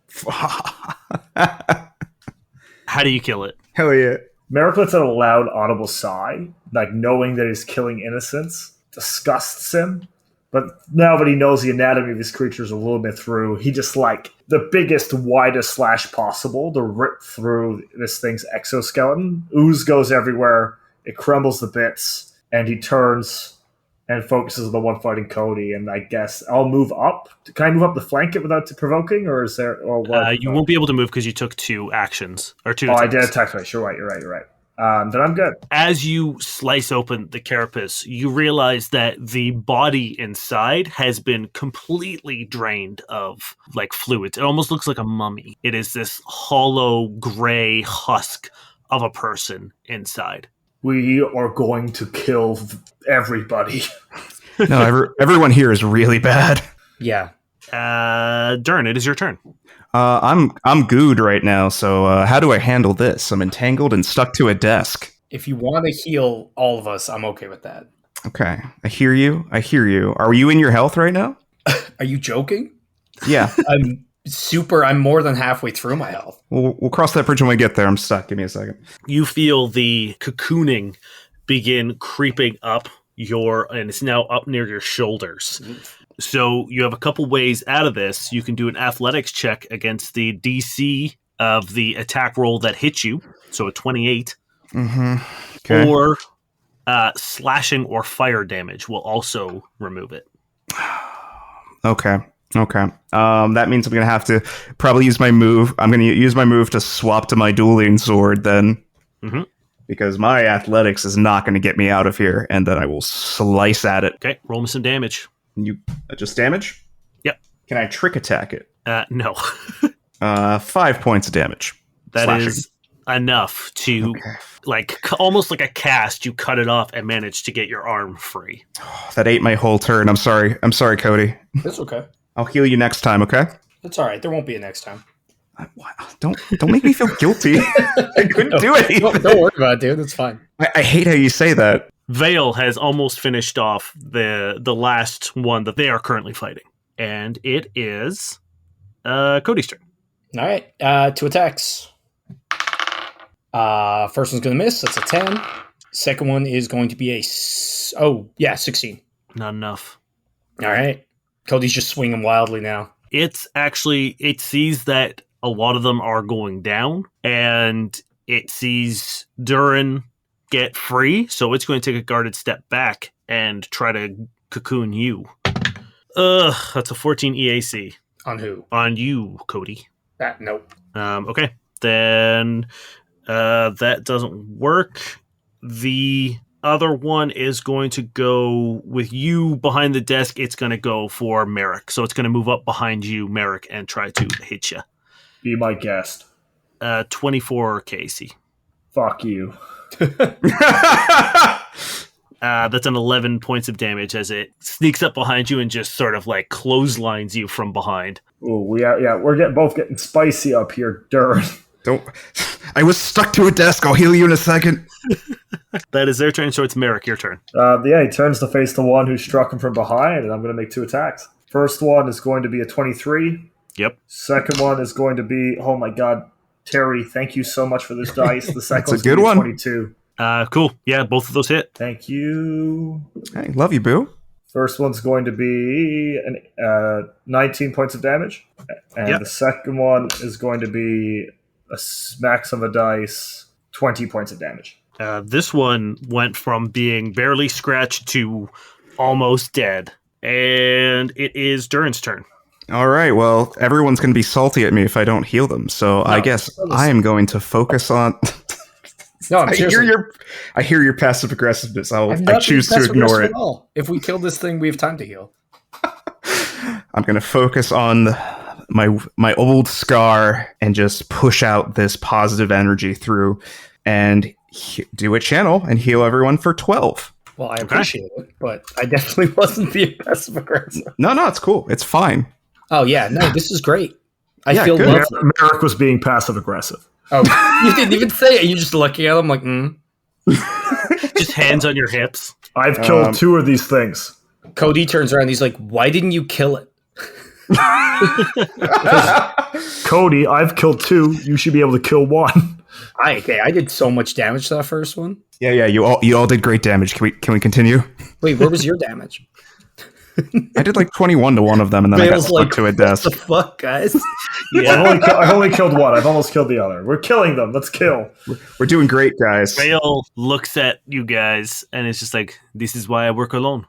B: How do you kill it?
C: Hell yeah.
E: Merrick lets out a loud, audible sigh, like knowing that he's killing innocents. Disgusts him. But now that he knows the anatomy of his creatures a little bit through, he just like the biggest, widest slash possible to rip through this thing's exoskeleton. Ooze goes everywhere. It crumbles to bits. And he turns and focuses on the one fighting Cody. And I guess I'll move up. Can I move up to flank it without provoking? Or is there... Or what?
B: You won't be able to move because you took 2 actions. Or 2
E: Oh, I
B: attacks.
E: did attack twice. You're right. Then I'm good.
B: As you slice open the carapace, you realize that the body inside has been completely drained of like fluids. It almost looks like a mummy. It is this hollow gray husk of a person inside.
E: We are going to kill everybody.
C: No, everyone here is really bad.
D: Yeah.
B: Durrin, it is your turn.
C: I'm good right now, so how do I handle this? I'm entangled and stuck to a desk.
D: If you want to heal all of us, I'm okay with that.
C: Okay, I hear you. Are you in your health right now?
D: Are you joking?
C: Yeah.
D: I'm more than halfway through my health.
C: We'll cross that bridge when we get there. I'm stuck. Give me a second.
B: You feel the cocooning begin creeping up and it's now up near your shoulders. So you have a couple ways out of this. You can do an athletics check against the DC of the attack roll that hit you, so a 28.
C: Mm-hmm. Okay.
B: Or slashing or fire damage will also remove it.
C: Okay. That means I'm going to have to probably use my move. I'm going to use my move to swap to my dueling sword then.
B: Mm-hmm.
C: Because my athletics is not going to get me out of here, and then I will slice at it.
B: Okay, roll me some damage.
C: You just damage?
B: Yep.
C: Can I trick attack it?
B: No.
C: 5 points of damage.
B: That
C: Slashing.
B: is enough to, almost like a cast, you cut it off and manage to get your arm free.
C: That ate my whole turn. I'm sorry, Cody.
D: That's okay.
C: I'll heal you next time, okay?
D: That's all right. There won't be a next time.
C: Don't make me feel guilty. I couldn't do it.
D: Don't worry about it, dude. It's fine.
C: I hate how you say that.
B: VII has almost finished off the last one that they are currently fighting. And it is Cody's turn.
D: All right. 2 attacks. First one's going to miss. That's a 10. Second one is going to be 16.
B: Not enough.
D: All right. Cody's just swinging wildly now.
B: It sees that a lot of them are going down, and it sees Durrin get free, so it's going to take a guarded step back and try to cocoon you. That's a 14 EAC.
D: On who?
B: On you, Cody.
D: Nope.
B: Okay, then that doesn't work. The other one is going to go with you behind the desk. It's going to go for Merrick. So it's going to move up behind you, Merrick, and try to hit you.
E: Be my guest.
B: 24 KC.
E: Fuck you.
B: That's an 11 points of damage as it sneaks up behind you and just sort of like clotheslines you from behind.
E: Oh, we're both getting spicy up here, Durrin.
C: Don't. I was stuck to a desk. I'll heal you in a second.
B: That is their turn, so it's Merrick, your turn.
E: He turns to face the one who struck him from behind, and I'm going to make 2 attacks. First one is going to be a 23.
B: Yep.
E: Second one is going to be, oh my god, Terry, thank you so much for this dice. The second one's
C: a good
E: going to
C: one.
E: be 22.
B: Cool. Yeah, both of those hit.
E: Thank you.
C: Hey, love you, boo.
E: First one's going to be 19 points of damage. And The second one is going to be a max of a dice, 20 points of damage.
B: This one went from being barely scratched to almost dead. And it is Durrin's turn.
C: All right, well, everyone's going to be salty at me if I don't heal them, so I guess I am going to focus on...
D: No, I'm
C: I hear your passive aggressiveness. I
D: not
C: choose
D: being
C: to ignore it.
D: at all. If we kill this thing, we have time to heal.
C: I'm going to focus on my old scar and just push out this positive energy through and do a channel and heal everyone for 12.
D: Well, I appreciate it, but I definitely wasn't being passive aggressive.
C: No, it's cool. It's fine.
D: Oh, yeah. No, this is great. I feel
C: good.
D: lovely.
E: Merrick was being passive aggressive.
D: Oh, you didn't even say it. You're just looking at him like,
B: Just hands on your hips.
E: I've killed 2 of these things.
D: Cody turns around. He's like, why didn't you kill it?
E: Cody, I've killed 2. You should be able to kill 1.
D: I did so much damage to that first one.
C: Yeah. You all did great damage. Can we continue?
D: Wait, where was your damage?
C: I did like 21 to one of them, and then I got stuck to a desk.
D: What the fuck, guys?
E: Yeah, I've only killed 1. I've almost killed the other. We're killing them. Let's kill.
C: We're doing great, guys.
B: Vale looks at you guys and it's just like, this is why I work alone.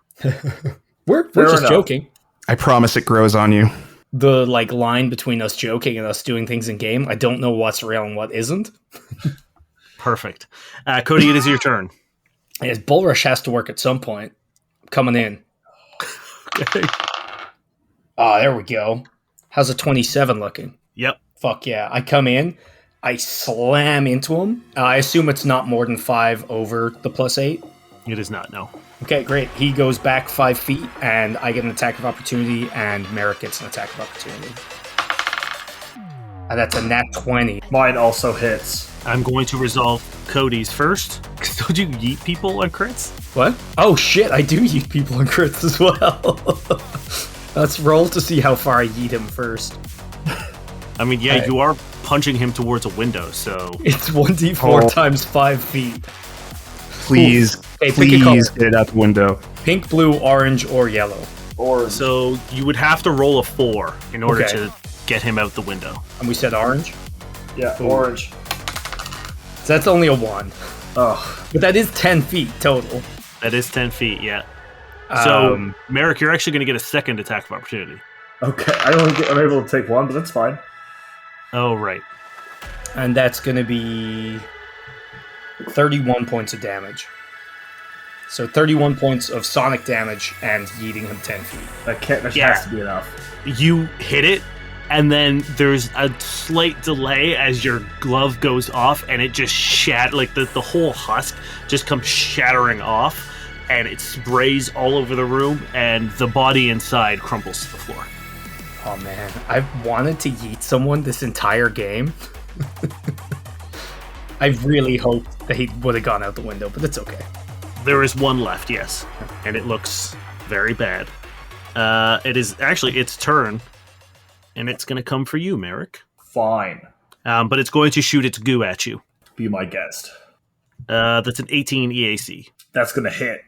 D: We're
E: Fair
D: just
E: enough.
D: joking.
C: I promise it grows on you.
D: The line between us joking and us doing things in game, I don't know what's real and what isn't.
B: Perfect. Cody, it is your turn.
D: Yes, Bull Rush has to work at some point. Coming in.
B: Okay.
D: Oh, there we go. How's a 27 looking?
B: Yep.
D: Fuck yeah. I come in. I slam into him. I assume it's not more than 5 over the +8.
B: It is not, no.
D: Okay, great. He goes back 5 feet, and I get an attack of opportunity, and Merrick gets an attack of opportunity. And that's a nat 20.
E: Mine also hits.
B: I'm going to resolve Cody's first. Don't you yeet people on crits?
D: What? Oh shit, I do yeet people on crits as well. Let's roll to see how far I yeet him first.
B: I mean, yeah, you are punching him towards a window, so...
D: It's 1d4 times 5 feet.
C: Please,
D: Hey, pick a
C: please
D: color.
C: get it out the window.
D: Pink, blue, orange, or yellow.
E: Or
B: So you would have to roll a 4 in order
D: Okay.
B: to get him out the window.
D: And we said orange?
E: yeah,
D: Ooh.
E: orange.
D: So that's only a 1.
E: Oh,
D: But that is 10 feet total.
B: That is 10 feet, yeah. So,
D: Um,
B: Merrick, you're actually going to get a second attack of opportunity.
E: okay. I'm able to take 1, but that's fine.
B: Oh, right.
D: And that's going to be 31 points of damage. So 31 points of sonic damage and yeeting him 10 feet.
E: That
B: Yeah.
E: has to be enough.
B: You hit it, and then there's a slight delay as your glove goes off, and it just like the whole husk just comes shattering off, and it sprays all over the room, and the body inside crumbles to the floor.
D: Oh man, I've wanted to yeet someone this entire game. I really hoped that he would have gone out the window, but it's okay.
B: There is one left, yes, and it looks very bad. It is actually its turn, and it's going to come for you, Merrick.
E: Fine.
B: But it's going to shoot its goo at you.
E: Be my guest.
B: That's an 18 EAC.
E: That's gonna hit.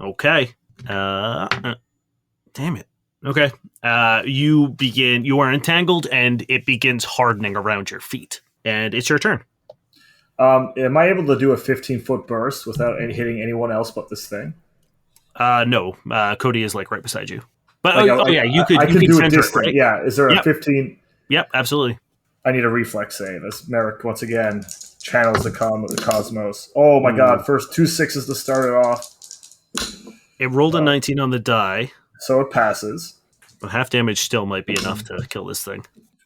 B: Okay. Damn it. Okay. You are entangled, and it begins hardening around your feet. And it's your turn.
E: Am I able to do a 15-foot burst without hitting anyone else but this thing?
B: No. Cody is like right beside you. But
E: Like,
B: you could
E: I can do a
B: center it,
E: distant.
B: right?
E: Yeah. Is there a
B: Yep.
E: 15?
B: Yep, absolutely.
E: I need a reflex save as Merrick once again channels the cosmos. Oh my god! First 2 6s to start it off,
B: It rolled a 19 on the die,
E: so it passes.
B: but half damage still might be enough to kill this thing.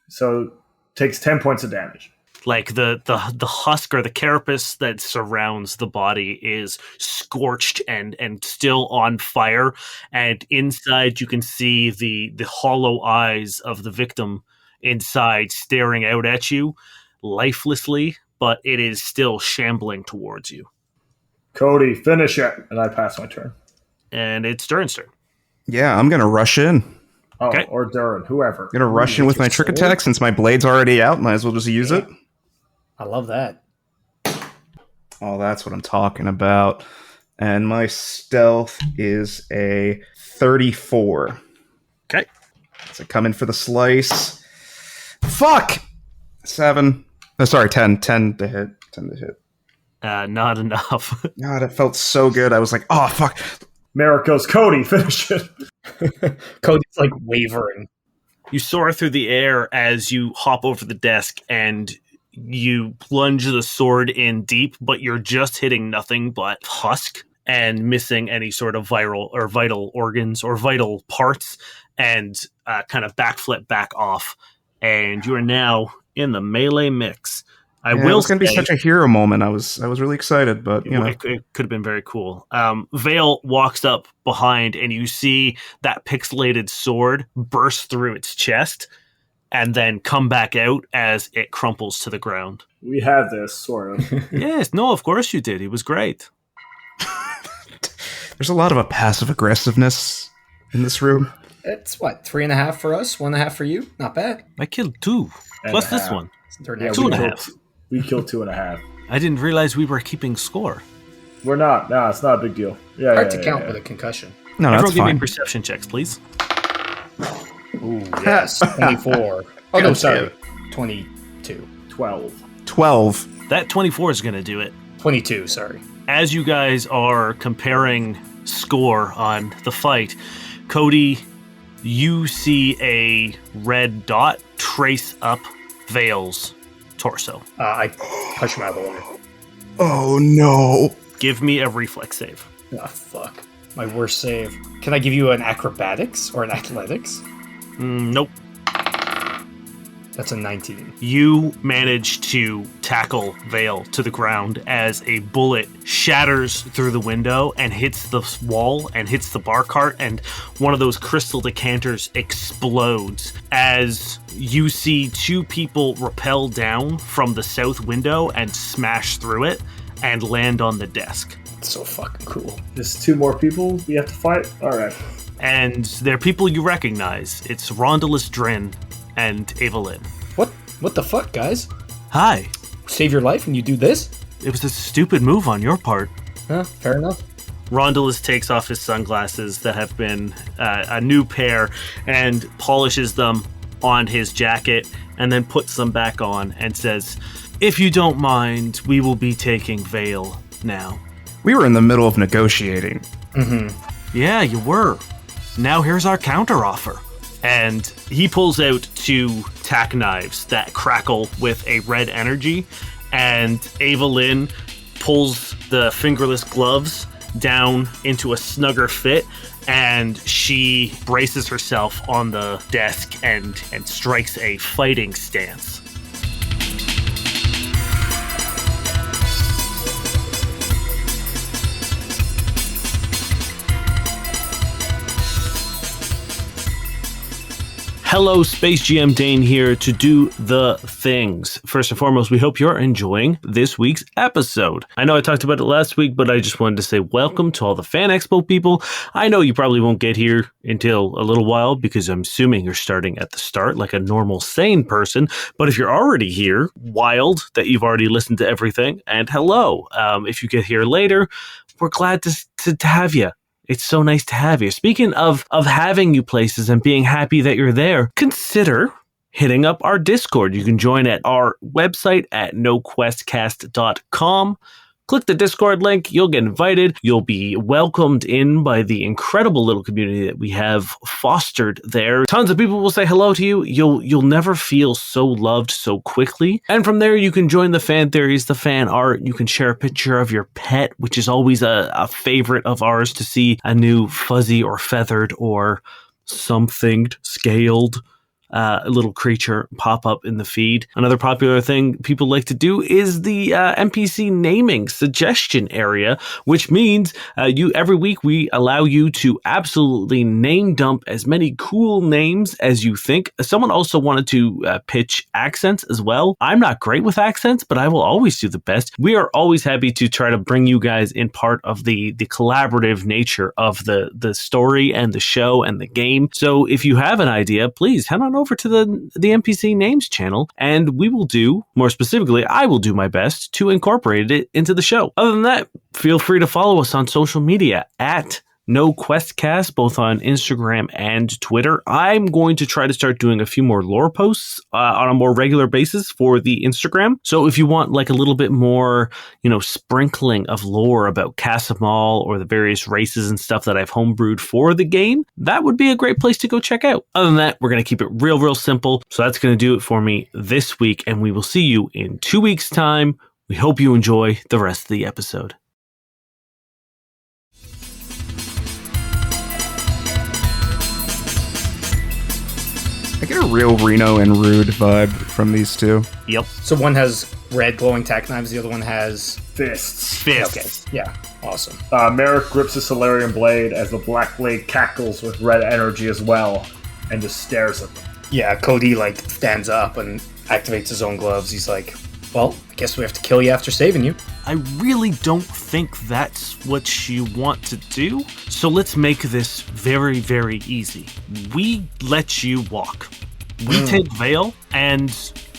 E: So takes 10 points of damage.
B: Like the husk or the carapace that surrounds the body is scorched and still on fire, and inside you can see the hollow eyes of the victim inside staring out at you lifelessly, but it is still shambling towards you.
E: Cody, finish it, and I pass my turn.
B: And it's Durrin's turn.
C: Yeah, I'm gonna rush in.
E: Oh,
B: Okay.
E: or Durrin, whoever.
C: I'm gonna rush in with my trick attack since my blade's already out. Might as well just use it.
D: I love that.
C: Oh, that's what I'm talking about. And my stealth is a 34.
B: Okay.
C: So come in for the slice. Fuck! 7. Oh, sorry, 10. 10 to hit. 10 to hit.
B: Not enough.
C: God, it felt so good. I was like, oh, fuck.
E: Merrick goes, Cody, finish it.
D: Cody's like wavering.
B: You soar through the air as you hop over the desk and you plunge the sword in deep, but you're just hitting nothing but husk and missing any sort of vital organs or vital parts, and kind of backflip back off. And you are now in the melee mix. I
C: Yeah,
B: will.
C: It was going to be such a hero moment. I was really excited, but you know.
B: It could have been very cool. Vale walks up behind, and you see that pixelated sword burst through its chest and then come back out as it crumples to the ground.
E: We had this, sort of.
B: Yes, no, of course you did. He was great.
C: There's a lot of a passive aggressiveness in this room.
D: It's what, 3.5 for us, 1.5 for you? Not bad.
B: I killed 2. Plus
E: And a
B: this
E: half.
B: one.
D: They're
E: Yeah,
D: next.
B: 2.5.
E: We killed 2.5.
B: I didn't realize we were keeping score.
E: We're not. No, it's not a big deal. Yeah,
D: Hard
E: yeah,
D: to count
E: yeah.
D: with a concussion.
C: No,
B: Everyone
C: that's
B: give me
C: fine.
B: perception checks, please.
D: Ooh, yes. 24. Oh, no, sorry. 22.
E: 12.
C: 12.
B: That 24 is going to do it.
D: 22, sorry.
B: As you guys are comparing score on the fight, Cody, you see a red dot trace up Vale's torso.
D: I push him out of the way.
C: Oh no.
B: Give me a reflex save.
D: Ah, fuck. My worst save. Can I give you an acrobatics or an athletics?
B: Nope.
D: That's a 19.
B: You manage to tackle Vale to the ground as a bullet shatters through the window and hits the wall and hits the bar cart, and one of those crystal decanters explodes as you see two people rappel down from the south window and smash through it and land on the desk.
D: So fucking cool.
E: There's 2 more people we have to fight? Alright.
B: And they're people you recognize. It's Rondalus Drin and Evelyn.
D: What the fuck, guys?
B: Hi.
D: Save your life and you do this?
B: It was a stupid move on your part.
D: Huh, fair enough.
B: Rondalus takes off his sunglasses that have been a new pair and polishes them on his jacket and then puts them back on and says, "If you don't mind, we will be taking Vale now."
C: We were in the middle of negotiating.
B: Yeah, you were. Now here's our counteroffer. And he pulls out 2 tack knives that crackle with a red energy, and Evelyn pulls the fingerless gloves down into a snugger fit, and she braces herself on the desk and strikes a fighting stance. Hello, Space GM Dane here to do the things. First and foremost, we hope you're enjoying this week's episode. I know I talked about it last week, but I just wanted to say welcome to all the Fan Expo people. I know you probably won't get here until a little while because I'm assuming you're starting at the start like a normal, sane person. But if you're already here, wild that you've already listened to everything. And hello, if you get here later, we're glad to have you. It's so nice to have you. Speaking of having you places and being happy that you're there, consider hitting up our Discord. You can join at our website at noquestcast.com. Click the Discord link. You'll get invited. You'll be welcomed in by the incredible little community that we have fostered there. Tons of people will say hello to you. You'll never feel so loved so quickly. And from there, you can join the fan theories, the fan art. You can share a picture of your pet, which is always a favorite of ours to see a new fuzzy or feathered or something scaled little creature pop up in the feed. Another popular thing people like to do is the NPC naming suggestion area, which means every week we allow you to absolutely name dump as many cool names as you think. Someone also wanted to pitch accents as well. I'm not great with accents, but I will always do the best. We are always happy to try to bring you guys in part of the collaborative nature of the story and the show and the game. So if you have an idea, please head on over to the NPC names channel, and we will do, more specifically, I will do my best to incorporate it into the show. Other than that, feel free to follow us on social media at NoQuestCast, both on Instagram and Twitter. I'm going to try to start doing a few more lore posts on a more regular basis for the Instagram. So if you want like a little bit more, sprinkling of lore about Casamal or the various races and stuff that I've homebrewed for the game, that would be a great place to go check out. Other than that, we're going to keep it real simple. So that's going to do it for me this week, and we will see you in 2 weeks' time. We hope you enjoy the rest of the episode.
C: I get a real Reno and Rude vibe from these two.
B: Yep.
D: So one has red glowing tack knives, the other one has...
E: Fists.
D: Okay, yeah, awesome.
E: Merrick grips his Solarian blade as the black blade cackles with red energy as well, and just stares at them.
D: Yeah, Cody, stands up and activates his own gloves. He's like, well, I guess we have to kill you after saving you.
B: I really don't think that's what you want to do. So let's make this very, very easy. We let you walk. We take Vale, and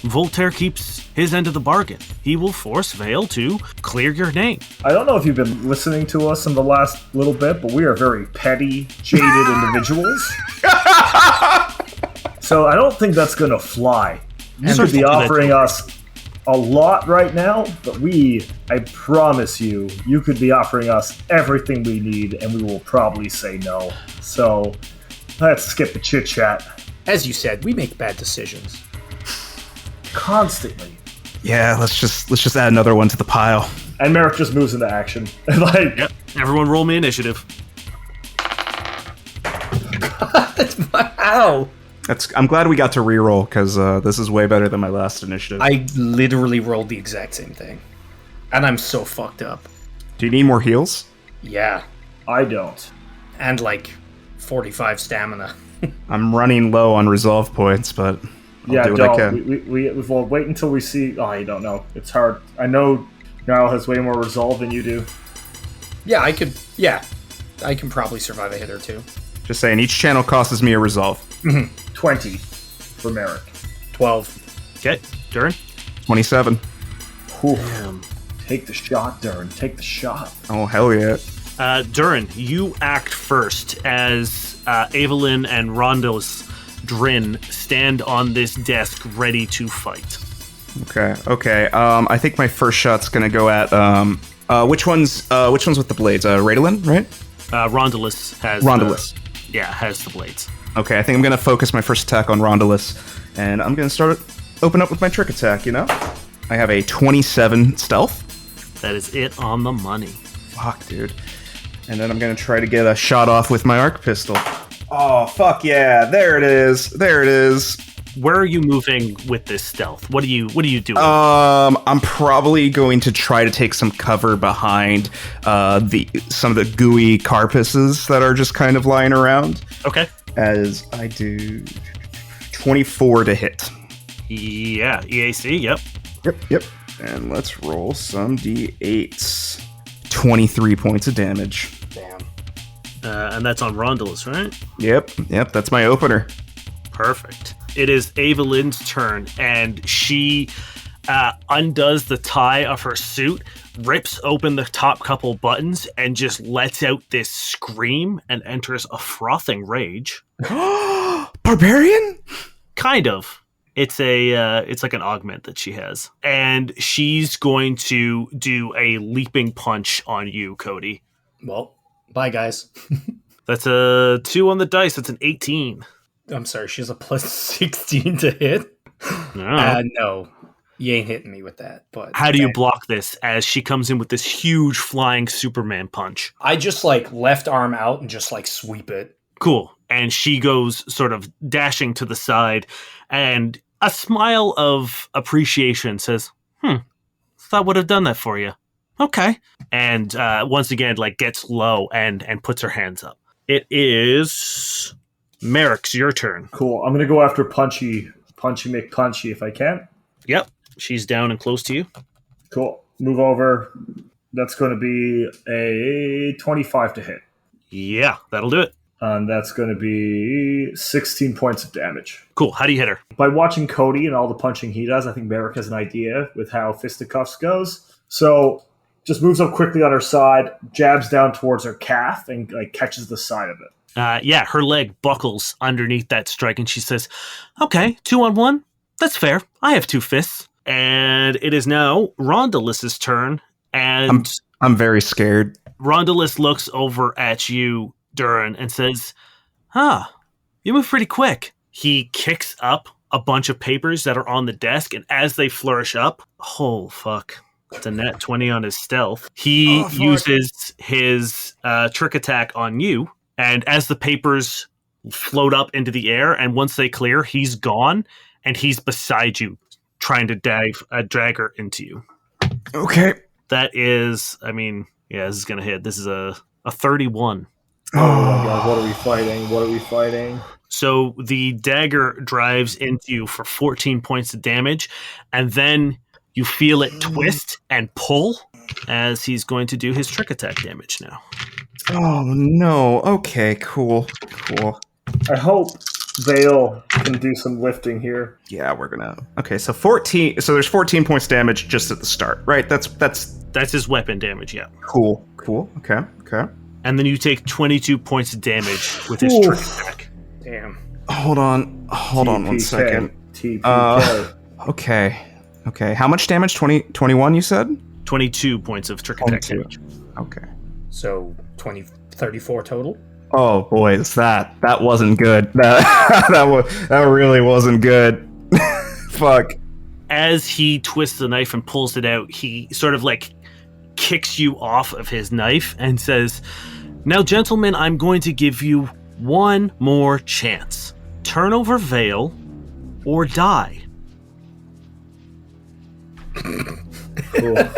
B: Voltaire keeps his end of the bargain. He will force Vale to clear your name.
E: I don't know if you've been listening to us in the last little bit, but we are very petty, jaded individuals. So I don't think that's going to fly. You could be offering us a lot right now, but I promise you could be offering us everything we need, and we will probably say no. So let's skip the chit-chat.
D: As you said, we make bad decisions.
E: Constantly.
C: Yeah, let's just add another one to the pile.
E: And Merrick just moves into action.
B: Yep. Everyone roll me initiative.
D: Wow.
C: I'm glad we got to reroll because this is way better than my last initiative.
D: I literally rolled the exact same thing. And I'm so fucked up.
C: Do you need more heals?
D: Yeah.
E: I don't.
D: And like 45 stamina.
C: I'm running low on resolve points, but I'll do what I can.
E: We'll wait until we see. Oh, I don't know. It's hard. I know Niall has way more resolve than you do.
D: Yeah, I can probably survive a hit or two.
C: Just saying, each channel costs me a resolve.
E: 20 for Merrick.
D: 12.
B: Okay, Durrin.
C: 27.
B: Damn.
E: Take the shot, Durrin. Take the shot.
C: Oh, hell yeah.
B: Durrin, you act first as Evelyn and Rondo's Drin stand on this desk ready to fight.
C: Okay. I think my first shot's gonna go at which one's with the blades? Radolin, right?
B: Rondolus has has the blades.
C: Okay, I think I'm gonna focus my first attack on Rondolus, and I'm gonna open up with my trick attack. I have a 27 stealth.
B: That is it on the money.
C: Fuck, dude. And then I'm gonna try to get a shot off with my arc pistol. Oh, fuck yeah! There it is.
B: Where are you moving with this stealth? What are you doing?
C: I'm probably going to try to take some cover behind some of the gooey carapaces that are just kind of lying around.
B: Okay.
C: As I do 24 to hit.
B: Yeah, EAC, yep.
C: Yep. And let's roll some d8s. 23 points of damage.
D: Damn.
B: And that's on Rondolus, right?
C: Yep, that's my opener.
B: Perfect. It is Evelyn's turn, and she undoes the tie of her suit, rips open the top couple buttons, and just lets out this scream and enters a frothing rage.
C: Barbarian?
B: Kind of. It's like an augment that she has. And she's going to do a leaping punch on you, Cody.
D: Well, bye, guys.
B: That's a 2 on the dice. That's an 18.
D: I'm sorry, she's a plus 16 to hit? No. You ain't hitting me with that. But
B: how do you block this as she comes in with this huge flying Superman punch?
D: I just left arm out and just sweep it.
B: Cool. And she goes sort of dashing to the side, and a smile of appreciation says, thought would have done that for you. Okay. And once again, gets low and puts her hands up. It is Merrick's your turn.
E: Cool. I'm going to go after Punchy McPunchy if I can.
B: Yep. She's down and close to you.
E: Cool. Move over. That's going to be a 25 to hit.
B: Yeah, that'll do it.
E: And that's going to be 16 points of damage.
B: Cool. How do you hit her?
E: By watching Cody and all the punching he does, I think Merrick has an idea with how fisticuffs goes. So just moves up quickly on her side, jabs down towards her calf, and catches the side of it.
B: Her leg buckles underneath that strike, and she says, okay, 2-on-1? That's fair. I have 2 fists. And it is now Rondolus's turn, and
C: I'm very scared.
B: Rondolus looks over at you, Durrin, and says, you move pretty quick. He kicks up a bunch of papers that are on the desk, and as they flourish up, oh, fuck. It's a net 20 on his stealth. He uses his trick attack on you, and as the papers float up into the air, and once they clear, he's gone, and he's beside you, trying to drag her into you.
C: Okay.
B: That is, this is going to hit. This is a 31.
E: Oh my god, what are we fighting?
B: So the dagger drives into you for 14 points of damage, and then you feel it twist and pull as he's going to do his trick attack damage now.
C: Oh no. Okay, cool.
E: I hope Vale can do some lifting here.
C: Yeah, we're gonna. Okay, so 14. So there's 14 points damage just at the start, right? That's
B: his weapon damage. Yeah.
C: Cool. Okay.
B: And then you take 22 points of damage with his trick attack.
D: Damn.
C: Hold on 1 second.
E: TPK.
C: Okay. How much damage? 21, you said?
B: 22 points of trick attack damage.
C: Okay.
D: So 34 total?
C: Oh, boys, that wasn't good. That really wasn't good. Fuck.
B: As he twists the knife and pulls it out, he sort of kicks you off of his knife and says, now, gentlemen, I'm going to give you one more chance. turn over Vale or die. The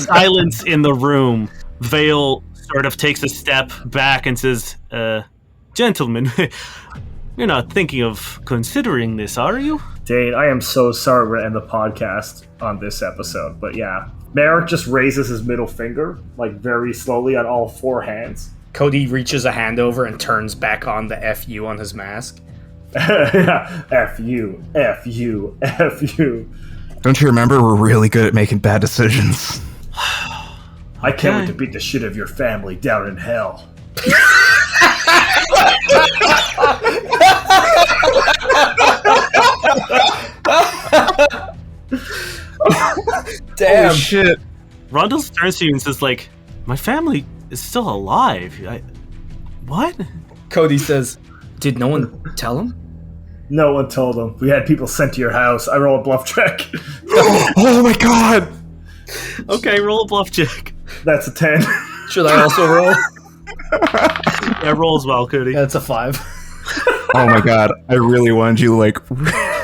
B: silence in the room. Vale sort of takes a step back and says, gentlemen, you're not thinking of considering this, are you?
E: Dane, I am so sorry we're end the podcast on this episode, but yeah. Merrick just raises his middle finger, like very slowly on all four hands.
D: Cody reaches a hand over and turns back on the FU on his mask.
E: F you, F you, F you.
C: Don't you remember we're really good at making bad decisions?
E: I can't wait to beat the shit out of your family down in hell.
D: Damn.
C: Holy shit.
B: Rondell turns to you and says, like, my family is still alive. What?
D: Cody says, did no one tell him?
E: No one told him. We had people sent to your house. I roll a bluff check.
C: Oh my god!
B: Okay, roll a bluff check.
E: That's a 10.
D: Should I also roll?
B: Yeah, roll as well, Cody.
D: That's a 5.
C: Oh my god, I really wanted you to, like,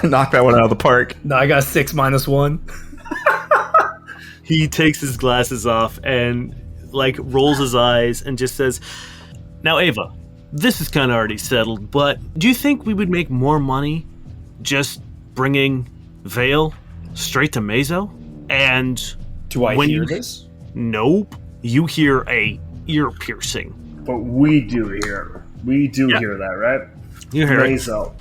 C: knock that one out of the park.
D: No, I got a 6 minus 1.
B: He takes his glasses off and, like, rolls his eyes and just says, now, Ava, this is kind of already settled, but do you think we would make more money just bringing Vale straight to Mazo? And
D: Do I
B: when
D: hear
B: you-
D: this?
B: Nope, you hear a ear piercing.
E: But we do hear. We do
B: Yeah.
E: hear that, right?
B: You hear it.
E: Mazo.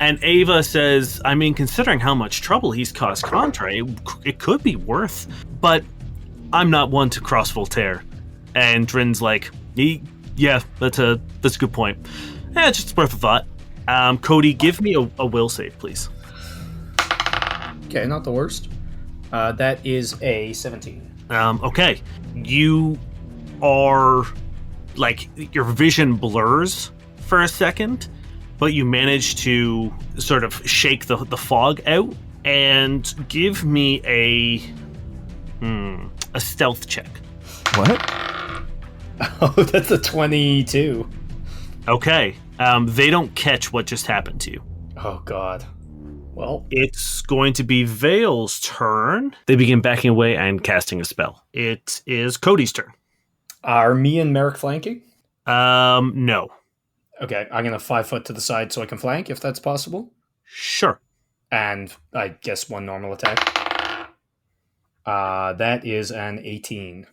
B: And Ava says, I mean, considering how much trouble he's caused Contre, it could be worth. But I'm not one to cross Voltaire. And Drin's like, yeah, that's a good point. It's just worth a thought. Cody, give me a will save, please.
D: Okay, not the worst. That is a 17.
B: Okay. You are, like, your vision blurs for a second, but you manage to sort of shake the fog out and give me a stealth check.
C: What?
D: Oh, that's a 22.
B: Okay. They don't catch what just happened to you.
D: Oh, God. Well,
B: It's going to be Vale's turn. They begin backing away and casting a spell. It is Cody's turn.
D: are me and Merrick flanking?
B: No.
D: Okay, I'm going to 5 foot to the side so I can flank, if that's possible.
B: Sure.
D: And I guess one normal attack. That is an 18.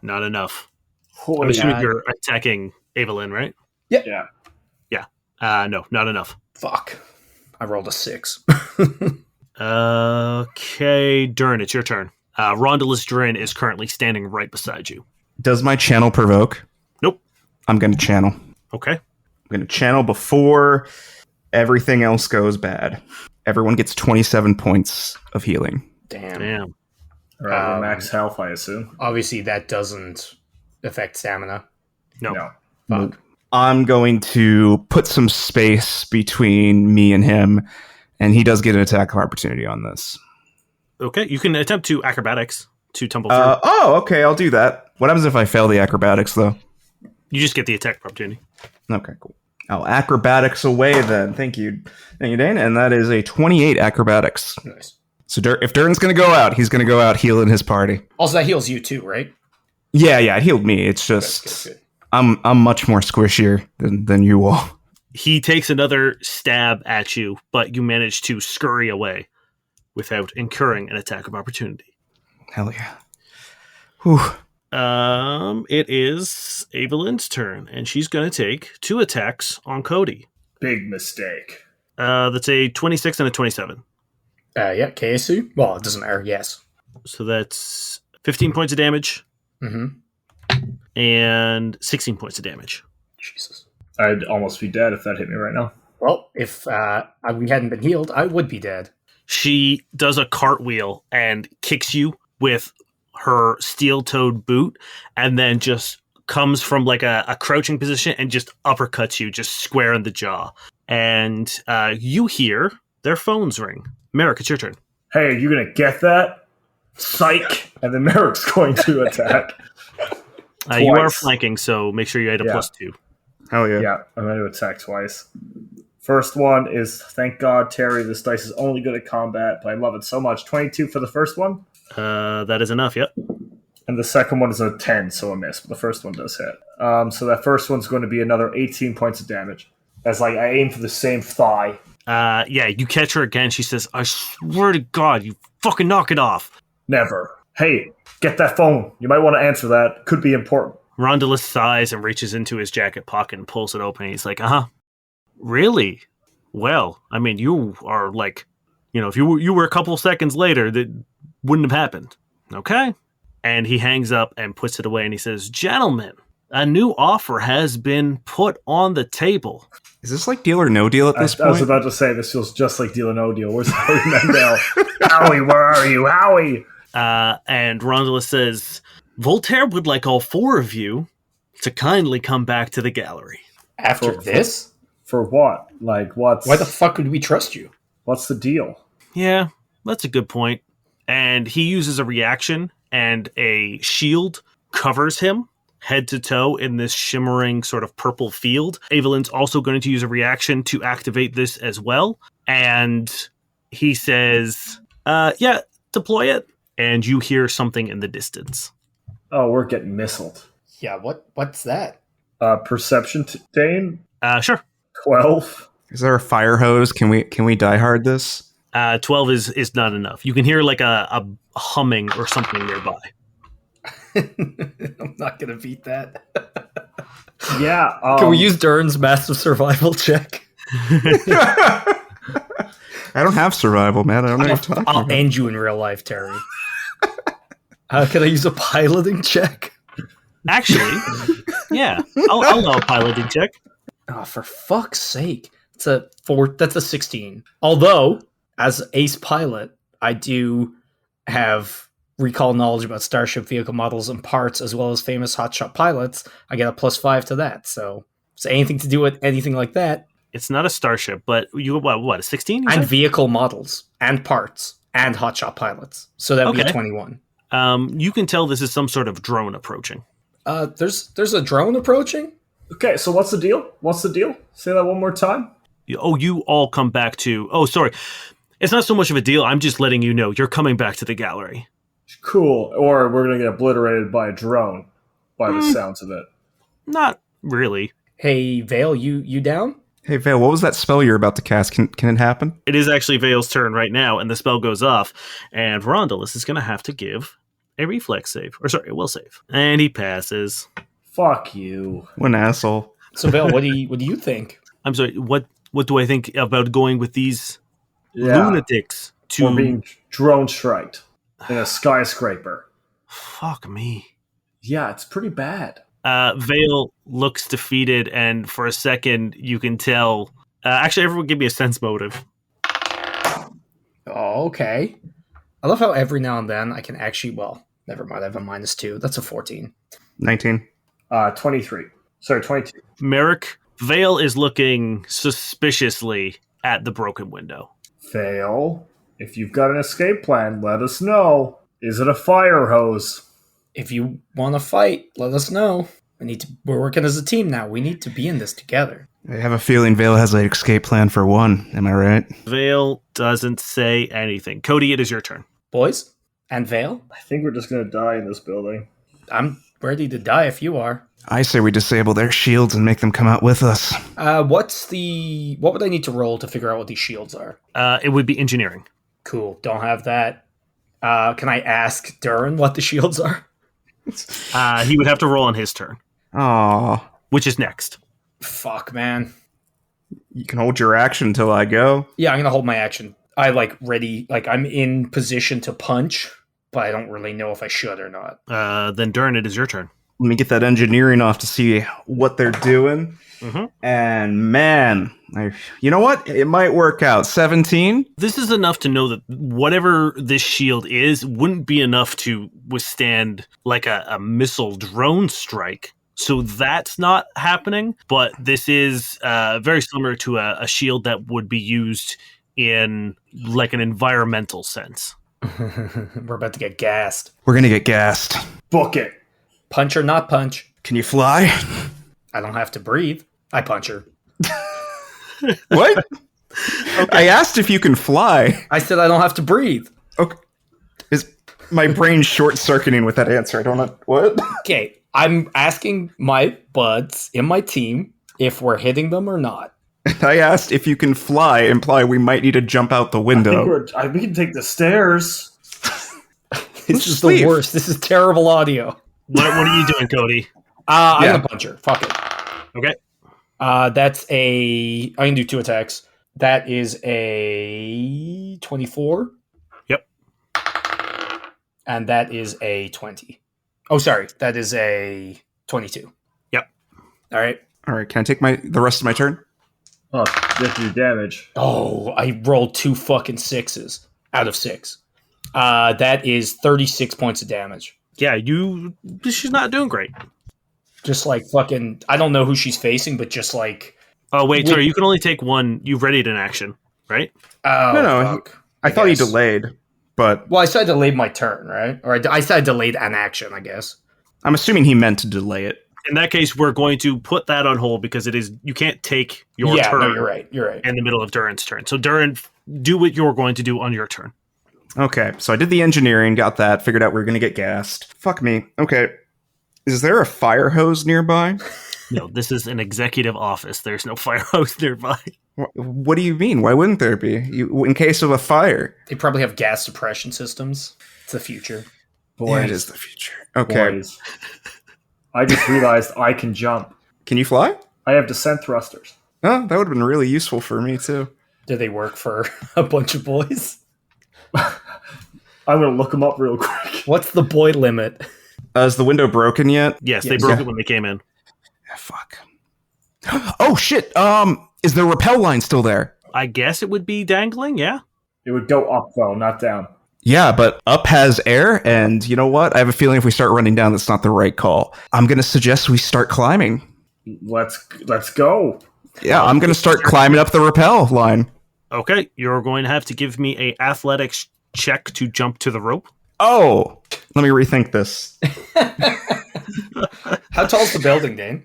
B: Not enough.
E: Holy
B: I'm assuming
D: God.
B: you're attacking Evelyn, right?
E: Yeah.
B: No, not enough.
D: Fuck. I rolled a 6.
B: Okay, Durrin, it's your turn. Rondalus Durrin is currently standing right beside you.
C: Does my channel provoke?
B: Nope.
C: I'm going to channel.
B: Okay.
C: I'm going to channel before everything else goes bad. Everyone gets 27 points of healing.
B: Damn.
E: All right, we're max health, I assume.
D: Obviously, that doesn't affect stamina.
B: No.
E: No.
D: Fuck.
C: I'm going to put some space between me and him, and he does get an attack of opportunity on this.
B: Okay, you can attempt to acrobatics to tumble through.
C: Okay, I'll do that. What happens if I fail the acrobatics, though?
B: You just get the attack of opportunity.
C: Okay, cool. I'll acrobatics away then. Thank you. Thank you, Dane. And that is a 28 acrobatics.
D: Nice.
C: So if Durrin's going to go out, he's going to go out healing his party.
D: Also, that heals you too, right?
C: Yeah, it healed me. It's just
D: Good.
C: I'm much more squishier than you all.
B: He takes another stab at you, but you manage to scurry away without incurring an attack of opportunity.
C: Hell yeah. Whew.
B: It is Evelyn's turn, and she's going to take 2 attacks on Cody.
E: Big mistake.
B: That's a 26 and a 27.
D: Yeah, KSU? Well, it doesn't matter, yes.
B: So that's 15 points of damage
D: Mm-hmm.
B: and 16 points of damage.
D: Jesus.
E: I'd almost be dead if that hit me right now.
D: Well, if we hadn't been healed, I would be dead.
B: She does a cartwheel and kicks you with her steel-toed boot, and then just comes from like a crouching position and just uppercuts you just square in the jaw. And you hear their phones ring. Merrick, it's your turn.
E: Hey, are you going to get that? Psych! And then Merrick's going to attack.
B: You are
E: Twice.
B: flanking, so make sure you add a
E: Yeah.
B: +2.
C: Hell yeah.
E: Yeah, I'm going to attack twice. First one is, thank God, Terry, this dice is only good at combat, but I love it so much. 22 for the first one.
B: That is enough, yep.
E: And the second one is a 10, so a miss, but the first one does hit. So that first one's going to be another 18 points of damage. As I aim for the same thigh.
B: Yeah, you catch her again. She says, I swear to God, you fucking knock it off.
E: Never. Hey, get that phone. You might want to answer that. Could be important.
B: Rondalus sighs and reaches into his jacket pocket and pulls it open. He's like, really? Well, I mean, you are like, if you were a couple seconds later, that wouldn't have happened. Okay? And he hangs up and puts it away and he says, gentlemen, a new offer has been put on the table.
C: Is this like Deal or No Deal at this point?
E: I was about to say, this feels just like Deal or No Deal. Where's Howie Mandel? Howie, where are you? Howie!
B: And Rondalus says, Voltaire would like all four of you to kindly come back to the gallery.
D: After this?
E: For what? Like, what's...
D: Why the fuck would we trust you?
E: What's the deal?
B: Yeah, that's a good point. And he uses a reaction, and a shield covers him head to toe in this shimmering sort of purple field. Evelyn's also going to use a reaction to activate this as well. And he says, yeah, deploy it. And you hear something in the distance.
E: Oh, we're getting missiled.
D: Yeah, what's that?
E: Perception, Dane?
B: Sure.
E: 12.
C: Is there a fire hose? Can we die hard this?
B: 12 is not enough. You can hear like a humming or something nearby.
D: I'm not going to beat that.
E: Yeah.
D: Can we use Durrin's massive survival check?
C: I don't have survival, man. I don't know what you're talking
D: I'll
C: about.
D: end you in real life, Terry. Can I use a piloting check?
B: Actually, yeah, I'll allow a piloting check.
D: Oh, for fuck's sake. That's a 16. Although, as ace pilot, I do have recall knowledge about starship vehicle models and parts, as well as famous hotshot pilots. I get a +5 to that. So anything to do with anything like that.
B: It's not a starship, but you what a 16?
D: And vehicle models, and parts, and hotshot pilots. So that would be
B: Okay.
D: 21.
B: You can tell this is some sort of drone approaching.
D: There's a drone approaching?
E: Okay, so what's the deal? What's the deal? Say that one more time.
B: You all come back to... Oh, sorry. It's not so much of a deal. I'm just letting you know you're coming back to the gallery.
E: Cool. Or we're going to get obliterated by a drone, by the sounds of it.
B: Not really.
D: Hey, Vale, you down?
C: Hey, Vale, what was that spell you're about to cast? Can it happen?
B: It is actually Vale's turn right now, and the spell goes off, and Rondalus is going to have to give a reflex save. Or sorry, a will save. And he passes.
E: Fuck you.
C: What an asshole.
D: So, Vale, what do you think?
B: I'm sorry, what do I think about going with these lunatics to...
E: We're being drone striked in a skyscraper.
B: Fuck me.
E: Yeah, it's pretty bad.
B: Vale looks defeated, and for a second, you can tell... actually, everyone give me a sense motive.
D: Oh, okay. I love how every now and then I can actually... Well, never mind, I have a -2. That's a 14.
C: 19.
E: 23. Sorry, 22.
B: Merrick, Vale is looking suspiciously at the broken window.
E: Fail. If you've got an escape plan, let us know. Is it a fire hose?
D: If you want to fight, let us know. We're working as a team now. We need to be in this together.
C: I have a feeling Vale has an escape plan for one. Am I right?
B: Vale doesn't say anything. Cody, it is your turn.
D: Boys? And Vale?
E: I think we're just going to die in this building.
D: I'm ready to die if you are.
C: I say we disable their shields and make them come out with us.
D: What would I need to roll to figure out what these shields are?
B: It would be engineering.
D: Cool. Don't have that. Can I ask Durrin what the shields are?
B: He would have to roll on his turn,
C: Aw.
B: which is next.
D: Fuck, man.
C: You can hold your action until I go.
D: Yeah, I'm gonna hold my action. Ready, I'm in position to punch, but I don't really know if I should or not.
B: Then Durrin, it is your turn.
C: Let me get that engineering off to see what they're doing.
B: Mm-hmm.
C: And man, you know what? It might work out. 17?
B: This is enough to know that whatever this shield is wouldn't be enough to withstand like a missile drone strike. So that's not happening. But this is very similar to a shield that would be used in like an environmental sense.
D: We're about to get gassed.
C: We're going to get gassed.
E: Book it.
D: Punch or not punch?
C: Can you fly?
D: I don't have to breathe. I punch her.
C: What? I asked if you can fly.
D: I said I don't have to breathe.
C: Okay. Is my brain short-circuiting with that answer? I don't know. What?
D: Okay, I'm asking my buds in my team if we're hitting them or not.
C: I asked if you can fly, imply we might need to jump out the window.
E: We can take the stairs.
D: This is
C: Leave.
D: the worst. This is terrible audio.
B: What are you doing, Cody?
D: I'm
C: Yeah.
D: gonna punch her. Fuck it.
B: Okay.
D: That's a. I can do 2 attacks. That is a 24.
B: Yep.
D: And that is a 20. Oh, sorry. That is a 22.
B: Yep.
D: All right.
C: All right, can I take the rest of my turn?
E: Oh, you have to do damage.
D: Oh, I rolled 2 fucking 6s out of 6. That is 36 points of damage.
B: Yeah, she's not doing great.
D: Just like fucking. I don't know who she's facing, but just like.
B: Oh, wait, sorry, you can only take one. You've readied an action, right?
D: Oh,
C: No,
D: fuck.
C: I thought he
D: guess.
C: delayed, but
D: Well, I said I delayed my turn, right? Or I said I delayed an action, I guess.
C: I'm assuming he meant to delay it.
B: In that case, we're going to put that on hold because you can't take your turn
D: no, you're right. You're right.
B: in the middle of Durrin's turn. So, Durrin, do what you're going to do on your turn.
C: Okay, so I did the engineering, got that, figured out we were going to get gassed. Fuck me. Okay, is there a fire hose nearby?
B: No, this is an executive office. There's no fire hose nearby.
C: What do you mean? Why wouldn't there be? In case of a fire.
D: They probably have gas suppression systems. It's the future.
E: Boys,
C: Yeah, it is the future. Okay,
E: boys. I just realized I can jump.
C: can you fly?
E: I have descent thrusters.
C: Oh, that would have been really useful for me too.
D: Do they work for a bunch of boys?
E: I'm going to look them up real quick.
D: What's the boy limit?
C: Is the window broken yet?
B: Yes, they
D: Yes.
B: broke
C: Yeah.
B: it when they came in.
C: Ah, fuck. Oh shit. Is the rappel line still there?
B: I guess it would be dangling, yeah?
E: It would go up, though, not down.
C: Yeah, but up has air, and you know what? I have a feeling if we start running down, that's not the right call. I'm going to suggest we start climbing.
E: Let's go.
C: Yeah, I'm going to start climbing up the rappel line.
B: Okay, you're going to have to give me a athletics check to jump to the rope.
C: Oh, let me rethink this.
D: How tall is the building, Dane?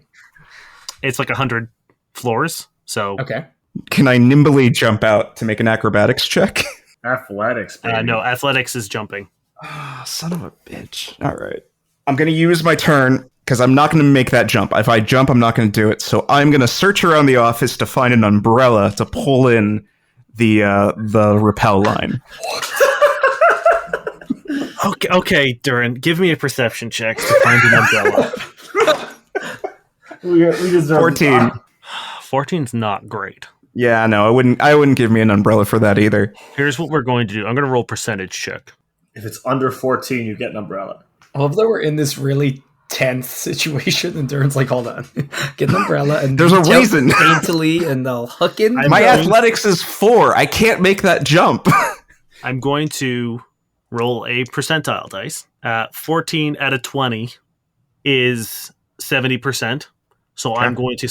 B: It's like 100 floors, so...
D: Okay.
C: Can I nimbly jump out to make an acrobatics check?
E: Athletics, baby.
B: no, athletics is jumping.
C: Ah, son of a bitch. All right. I'm going to use my turn because I'm not going to make that jump. If I jump, I'm not going to do it. So I'm going to search around the office to find an umbrella to pull in the rappel line.
B: Okay, Durrin, give me a perception check to find an umbrella.
E: We deserve
C: 14.
B: 14's not great.
C: Yeah, no, I wouldn't give me an umbrella for that either.
B: Here's what we're going to do. I'm going to roll percentage check.
E: If it's under 14, you get an umbrella.
D: I love that we're in this really tense situation, and Durrin's like, hold on. Get an umbrella, and
C: There's a
D: jump
C: reason.
D: daintily, and they'll hook in.
C: My athletics is 4. I can't make that jump.
B: I'm going to roll a percentile dice. 14 out of 20 is 70%. So I'm going to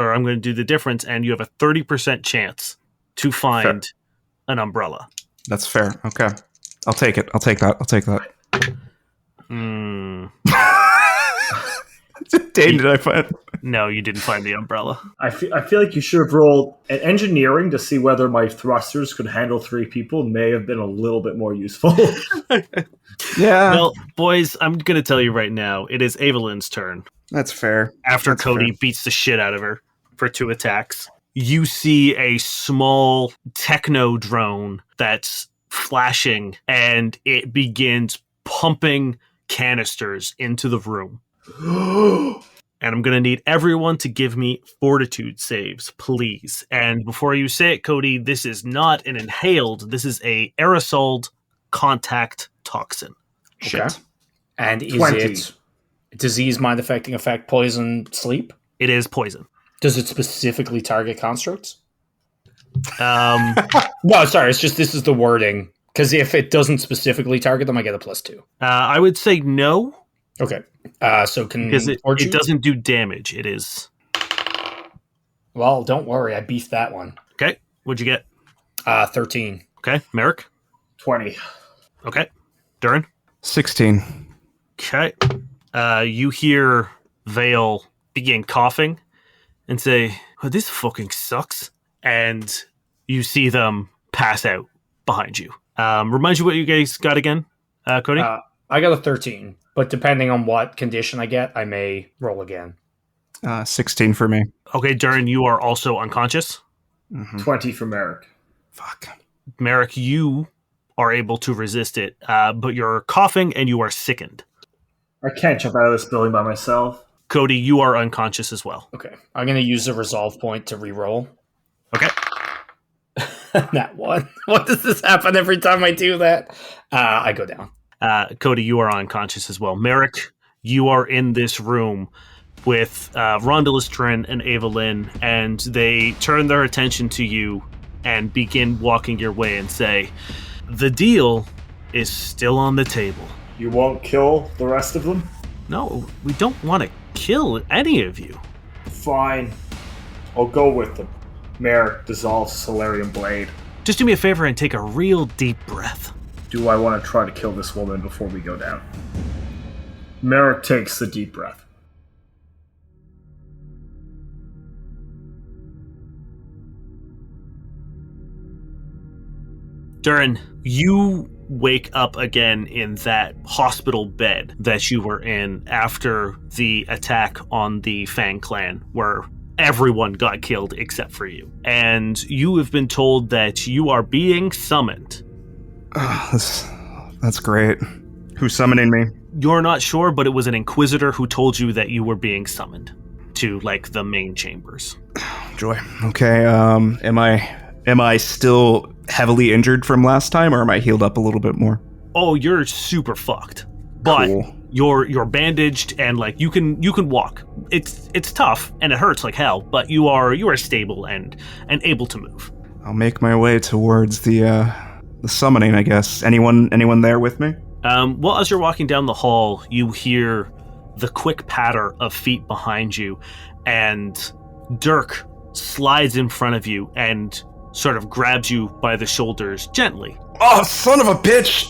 B: I'm going to do the difference, and you have a 30% chance to find an umbrella.
C: That's fair. Okay. I'll take it. I'll take that. Dane, did I find?
B: No, you didn't find the umbrella.
E: I feel like you should have rolled an engineering to see whether my thrusters could handle 3 people. May have been a little bit more useful.
C: Yeah,
B: Well, boys, I'm going to tell you right now, it is Evelyn's turn.
C: that's fair.
B: After
C: That's
B: Cody
C: fair.
B: beats the shit out of her for 2 attacks, you see a small techno drone that's flashing, and it begins pumping canisters into the room. And I'm going to need everyone to give me fortitude saves, please. And before you say it, Cody, this is not an inhaled, this is a aerosoled contact toxin.
D: Okay. And is
E: 20.
D: it disease, mind affecting effect, poison, sleep?
B: It is poison.
D: Does it specifically target constructs?
B: Um,
D: No, sorry. It's just this is the wording. Because if it doesn't specifically target them, I get a +2.
B: I would say no,
D: Okay. So can
B: because it
D: Fortitude?
B: doesn't do damage. It is.
D: Well, don't worry. I beefed that one.
B: Okay, what'd you get?
D: 13.
B: Okay, Merrick.
E: 20.
B: Okay, Durrin.
C: 16.
B: Okay. You hear Vale begin coughing, and say, oh, this fucking sucks. And you see them pass out behind you. Remind you what you guys got again, Cody?
D: I got a 13, but depending on what condition I get, I may roll again.
C: 16 for me.
B: Okay, Durrin, you are also unconscious.
E: 20 for Merrick.
C: Fuck.
B: Merrick, you are able to resist it, but you're coughing and you are sickened.
E: I can't jump out of this building by myself.
B: Cody, you are unconscious as well.
D: Okay, I'm going to use a resolve point to re-roll.
B: Okay.
D: That one. What does this happen every time I do that? I go down.
B: Cody, you are unconscious as well. Merrick, you are in this room with Rondalistrin and Evelyn, and they turn their attention to you and begin walking your way and say, the deal is still on the table.
E: You won't kill the rest of them?
B: No, we don't want to kill any of you.
E: Fine. I'll go with them. Merrick dissolves Solarium Blade.
B: Just do me a favor and take a real deep breath.
E: Do I want to try to kill this woman before we go down? Merrick takes the deep breath.
B: Durrin, you wake up again in that hospital bed that you were in after the attack on the Fang clan, where everyone got killed except for you. And you have been told that you are being summoned.
C: That's great. Who's summoning me?
B: You're not sure, but it was an inquisitor who told you that you were being summoned to, like, the main chambers.
C: Joy. Okay, am I still heavily injured from last time, or am I healed up a little bit more?
B: Oh, you're super fucked. But
C: cool.
B: You're bandaged and like you can walk. It's tough and it hurts like hell, but you are stable and able to move.
C: I'll make my way towards the summoning, I guess. Anyone there with me?
B: Well, as you're walking down the hall, you hear the quick patter of feet behind you, and Dirk slides in front of you and sort of grabs you by the shoulders gently.
C: Oh, son of a bitch!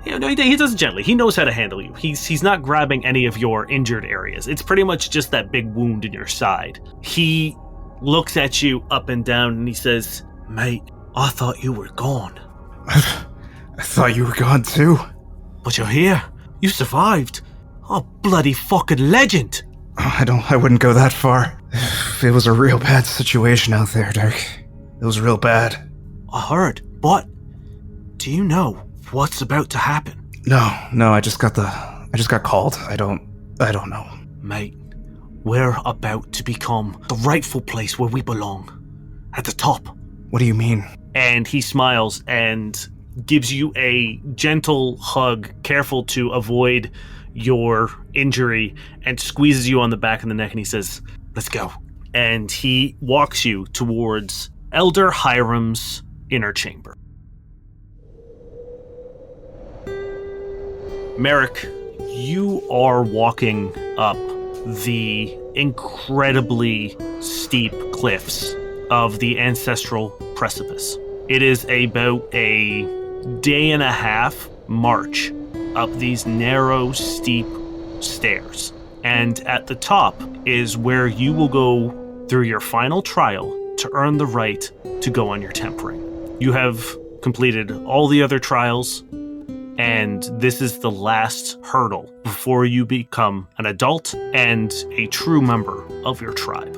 B: No, he does it gently. He knows how to handle you. He's not grabbing any of your injured areas. It's pretty much just that big wound in your side. He looks at you up and down and he says, "Mate, I thought you were gone."
C: I thought you were gone too.
B: But you're here. You survived. Oh, bloody fucking legend.
C: I wouldn't go that far. It was a real bad situation out there, Dirk. It was real bad.
B: I heard, but do you know what's about to happen?
C: No, I just got called. I don't know.
B: Mate, we're about to become the rightful place where we belong. At the top.
C: What do you mean?
B: And he smiles and gives you a gentle hug, careful to avoid your injury, and squeezes you on the back of the neck, and he says, "Let's go." And he walks you towards Elder Hiram's inner chamber. Merrick, you are walking up the incredibly steep cliffs of the ancestral precipice. It is about a day and a half march up these narrow, steep stairs. And at the top is where you will go through your final trial to earn the right to go on your tempering. You have completed all the other trials, and this is the last hurdle before you become an adult and a true member of your tribe.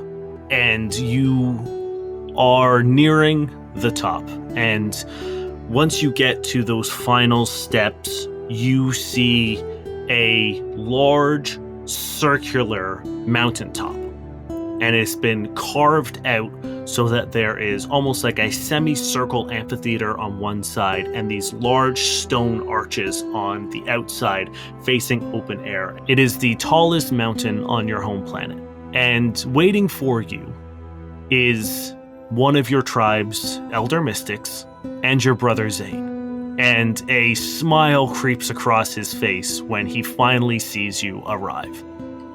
B: And you are nearing the top. And once you get to those final steps, you see a large circular mountaintop. And it's been carved out so that there is almost like a semicircle amphitheater on one side and these large stone arches on the outside facing open air. It is the tallest mountain on your home planet. And waiting for you is one of your tribe's elder mystics and your brother Zane. And a smile creeps across his face when he finally sees you arrive.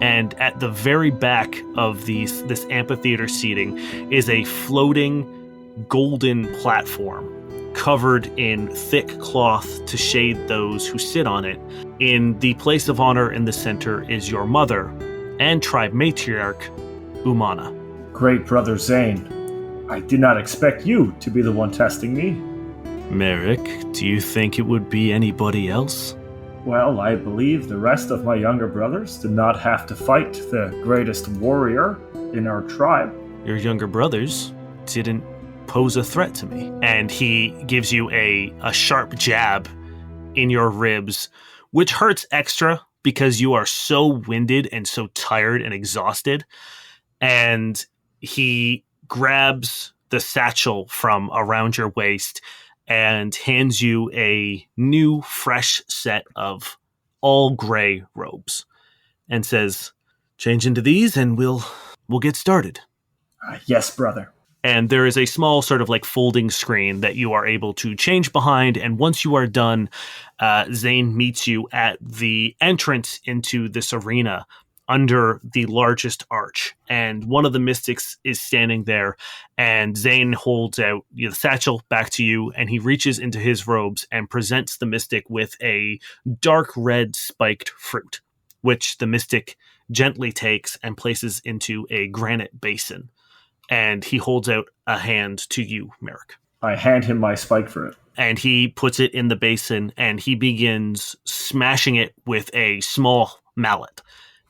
B: And at the very back of this amphitheater seating is a floating golden platform covered in thick cloth to shade those who sit on it. In the place of honor in the center is your mother and tribe matriarch, Umana.
E: Great brother Zane, I did not expect you to be the one testing me.
B: Merrick, do you think it would be anybody else?
E: Well, I believe the rest of my younger brothers did not have to fight the greatest warrior in our tribe.
B: Your younger brothers didn't pose a threat to me. And he gives you a sharp jab in your ribs, which hurts extra because you are so winded and so tired and exhausted. And he grabs the satchel from around your waist and hands you a new, fresh set of all gray robes and says, change into these and we'll get started.
E: Yes, brother.
B: And there is a small sort of like folding screen that you are able to change behind. And once you are done, Zane meets you at the entrance into this arena under the largest arch. And one of the mystics is standing there. And Zane holds out the satchel back to you. And he reaches into his robes and presents the mystic with a dark red spiked fruit, which the mystic gently takes and places into a granite basin. And he holds out a hand to you, Merrick.
E: I hand him my spike fruit.
B: And he puts it in the basin and he begins smashing it with a small mallet.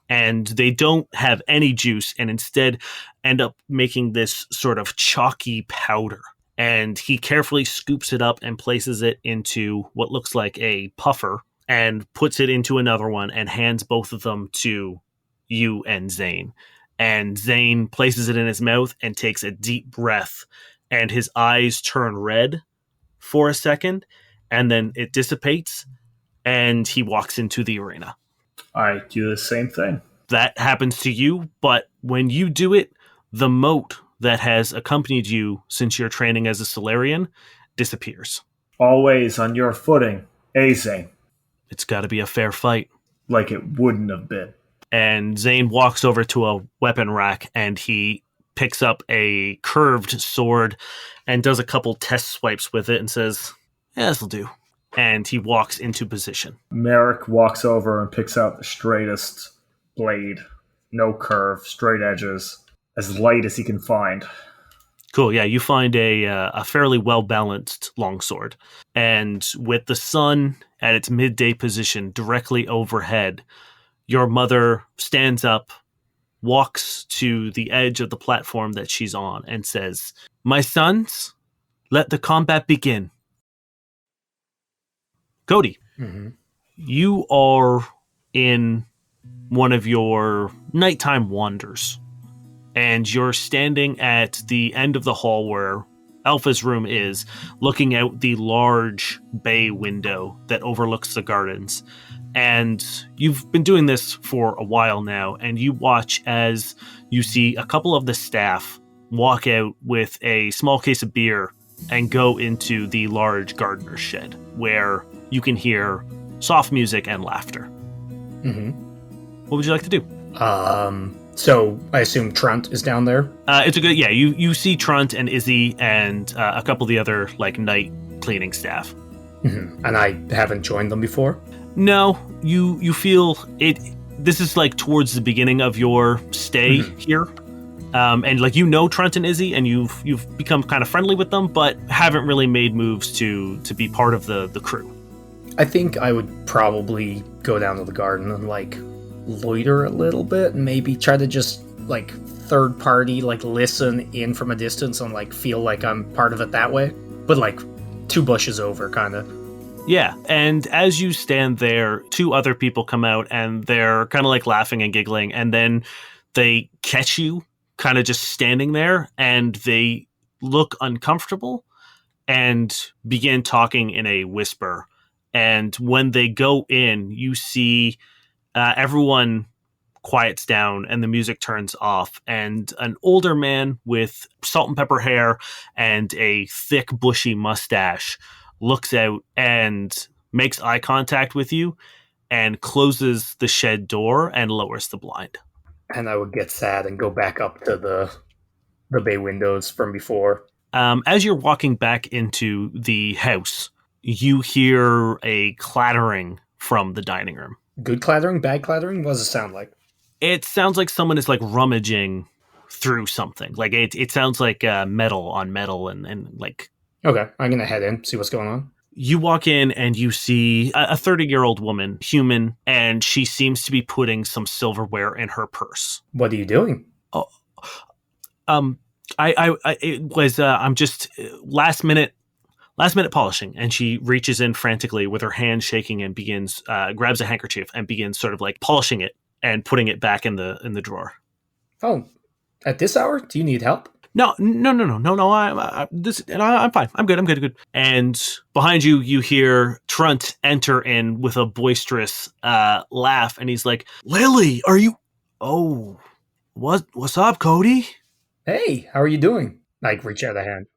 B: And they don't have any juice and instead end up making this sort of chalky powder. And he carefully scoops it up and places it into what looks like a puffer and puts it into another one and hands both of them to you and Zane. And Zane places it in his mouth and takes a deep breath, and his eyes turn red for a second, and then it dissipates, and he walks into the arena.
E: I do the same thing.
B: That happens to you, but when you do it, the moat that has accompanied you since your training as a Solarian disappears.
E: Always on your footing, Zane.
B: It's got to be a fair fight.
E: Like it wouldn't have been.
B: And Zane walks over to a weapon rack and he picks up a curved sword and does a couple test swipes with it and says, yeah, this'll do. And he walks into position.
E: Merrick walks over and picks out the straightest blade. No curve, straight edges, as light as he can find.
B: Cool, yeah, you find a fairly well-balanced longsword. And with the sun at its midday position directly overhead, your mother stands up, walks to the edge of the platform that she's on, and says, my sons, let the combat begin. Cody, you are in one of your nighttime wanders, and you're standing at the end of the hall where Alpha's room is, looking out the large bay window that overlooks the gardens. And you've been doing this for a while now, and you watch as you see a couple of the staff walk out with a small case of beer and go into the large gardener's shed, where you can hear soft music and laughter. What would you like to do?
D: So I assume Trunt is down there?
B: It's a good, yeah, you see Trunt and Izzy and a couple of the other, like, night cleaning staff.
D: And I haven't joined them before?
B: No, you feel it. This is like towards the beginning of your stay here, and like Trunt and Izzy, and you've become kind of friendly with them, but haven't really made moves to be part of the crew.
D: I think I would probably go down to the garden and like loiter a little bit, and maybe try to just like third party like listen in from a distance and like feel like I'm part of it that way, but like 2 bushes over, kind of.
B: Yeah, and as you stand there, 2 other people come out and they're kind of like laughing and giggling, and then they catch you kind of just standing there, and they look uncomfortable and begin talking in a whisper. And when they go in, you see everyone quiets down and the music turns off, and an older man with salt and pepper hair and a thick bushy mustache looks out and makes eye contact with you and closes the shed door and lowers the blind.
D: And I would get sad and go back up to the bay windows from before.
B: As you're walking back into the house, you hear a clattering from the dining room.
D: Good clattering? Bad clattering? What does it sound like?
B: It sounds like someone is like rummaging through something. Like it sounds like metal on metal and like.
D: Okay, I'm gonna head in, see what's going on.
B: You walk in and you see a 30-year-old woman, human, and she seems to be putting some silverware in her purse.
D: What are you doing?
B: Oh, I'm just last minute polishing, and she reaches in frantically with her hand shaking and begins grabs a handkerchief and begins sort of like polishing it and putting it back in the drawer.
D: Oh, at this hour? Do you need help?
B: No. I'm fine. I'm good. And behind you, you hear Trunt enter in with a boisterous laugh, and he's like, "Lily, are you? Oh, what's up, Cody?
D: Hey, how are you doing?" I reach out a hand.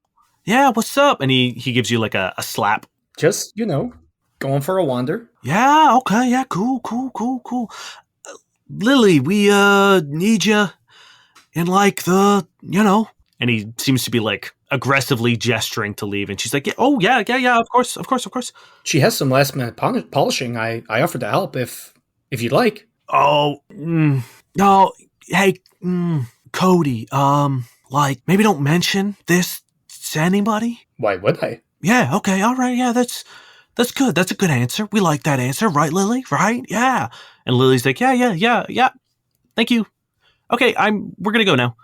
B: Yeah, what's up? And he gives you like a slap.
D: Just, going for a wander.
B: Yeah, okay, yeah, cool. Lily, we need you in like And he seems to be like aggressively gesturing to leave, and she's like, yeah, of course.
D: She has some last minute polishing. I offered to help if you'd like.
B: Oh, no, hey, Cody, like maybe don't mention this to anybody.
D: Why would I?
B: Yeah, okay, all right, yeah, that's good. That's a good answer. We like that answer, right, Lily? Right? Yeah. And Lily's like, yeah. Thank you. Okay, we're gonna go now.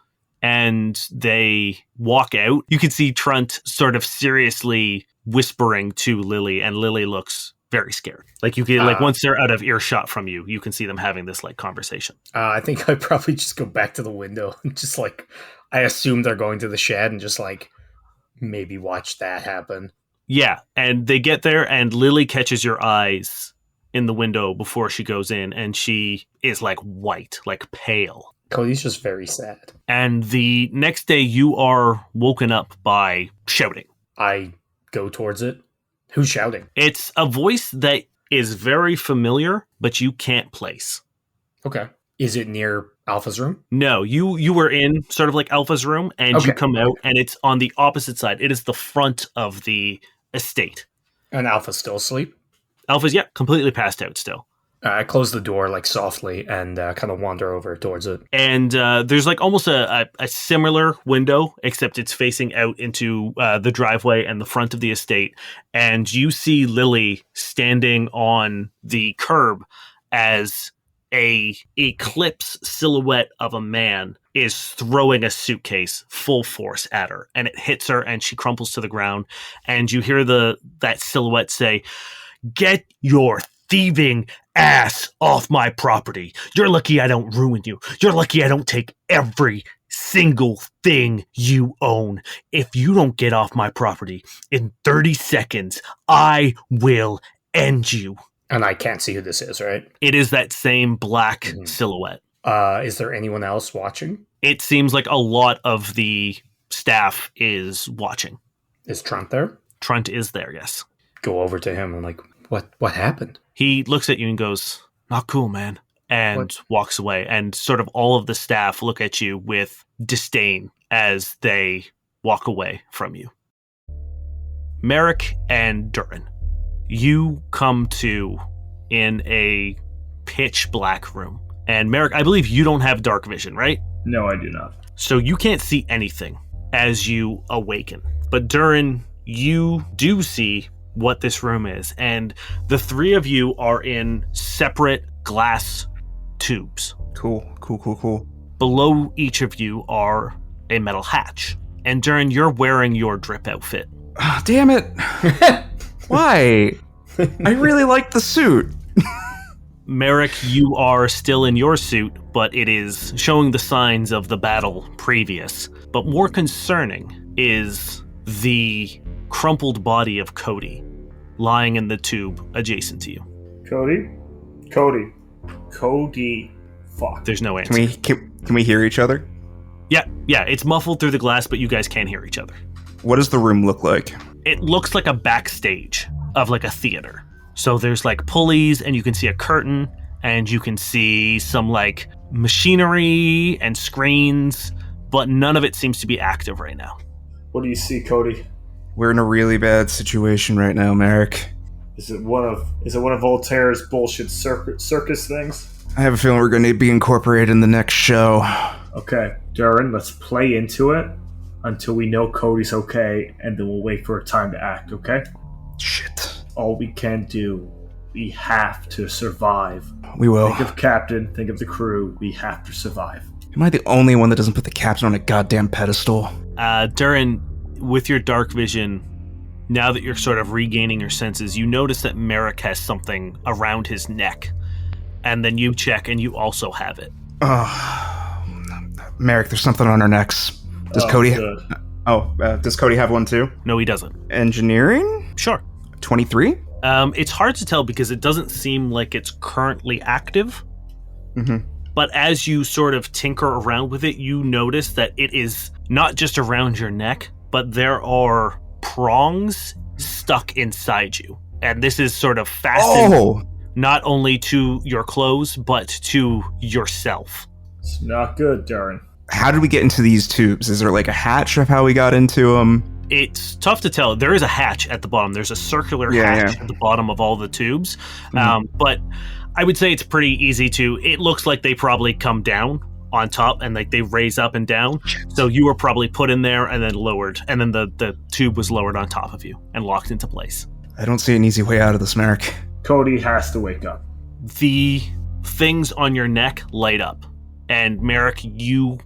B: And they walk out. You can see Trunt sort of seriously whispering to Lily, and Lily looks very scared. Like you can, once they're out of earshot from you, you can see them having this like conversation.
D: I think I'd probably just go back to the window and just like, I assume they're going to the shed and just like maybe watch that happen.
B: Yeah, and they get there, and Lily catches your eyes in the window before she goes in, and she is like white, like pale.
D: Cody's just very sad.
B: And the next day you are woken up by shouting.
D: I go towards it. Who's shouting?
B: It's a voice that is very familiar, but you can't place.
D: Okay. Is it near Alpha's room?
B: No, you were in sort of like Alpha's room, and you come out, and it's on the opposite side. It is the front of the estate.
D: And Alpha's still asleep?
B: Alpha's, completely passed out still.
D: I close the door like softly and kind of wander over towards it.
B: And there's like almost a similar window, except it's facing out into the driveway and the front of the estate. And you see Lily standing on the curb as a eclipse silhouette of a man is throwing a suitcase full force at her. And it hits her and she crumples to the ground. And you hear that silhouette say, "Get your thieving ass off my property. You're lucky I don't ruin you. You're lucky I don't take every single thing you own. If you don't get off my property in 30 seconds, I will end you."
D: And I can't see who this is, right?
B: It is that same black silhouette.
D: Is there anyone else watching?
B: It seems like a lot of the staff is watching.
D: Is Trunt there?
B: Trunt is there, yes.
D: Go over to him and like, what happened?
B: He looks at you and goes, "Not cool, man," and walks away. And sort of all of the staff look at you with disdain as they walk away from you. Merrick and Durrin, you come to in a pitch black room. And Merrick, I believe you don't have dark vision, right?
E: No, I do not.
B: So you can't see anything as you awaken. But Durrin, you do see what this room is, and the three of you are in separate glass tubes.
C: Cool.
B: Below each of you are a metal hatch, and Durrin, you're wearing your drip outfit.
C: Oh, damn it. Why? I really like the suit.
B: Merrick, you are still in your suit, but it is showing the signs of the battle previous. But more concerning is the crumpled body of Cody lying in the tube adjacent to you.
E: Cody. Fuck.
B: There's no answer.
C: Can we hear each other?
B: Yeah, it's muffled through the glass, but you guys can hear each other.
C: What does the room look like?
B: It looks like a backstage of like a theater. So there's like pulleys, and you can see a curtain, and you can see some like machinery and screens, but none of it seems to be active right now.
E: What do you see, Cody?
C: We're in a really bad situation right now, Merrick.
E: Is it one of Voltaire's bullshit circus things?
C: I have a feeling we're going to be incorporated in the next show.
E: Okay. Durrin, let's play into it until we know Cody's okay, and then we'll wait for a time to act, okay?
C: Shit.
E: All we can do, we have to survive.
C: We will.
E: Think of Captain, think of the crew, we have to survive.
C: Am I the only one that doesn't put the captain on a goddamn pedestal?
B: Durrin, with your dark vision, now that you're sort of regaining your senses, you notice that Merrick has something around his neck. And then you check and you also have it.
C: Merrick, there's something on our necks. Does Cody? Does Cody have one too?
B: No, he doesn't.
C: Engineering?
B: Sure.
C: 23?
B: It's hard to tell because it doesn't seem like it's currently active.
C: Mm-hmm.
B: But as you sort of tinker around with it, you notice that it is not just around your neck, but there are prongs stuck inside you. And this is sort of fastened not only to your clothes, but to yourself.
E: It's not good, Durrin.
C: How did we get into these tubes? Is there like a hatch of how we got into them?
B: It's tough to tell. There is a hatch at the bottom. There's a circular hatch at the bottom of all the tubes.
C: Mm-hmm.
B: But I would say it's pretty easy to... It looks like they probably come down on top and like they raise up and down. So you were probably put in there and then lowered. And then the tube was lowered on top of you and locked into place.
C: I don't see an easy way out of this, Merrick.
E: Cody has to wake up.
B: The things on your neck light up. And Merrick, you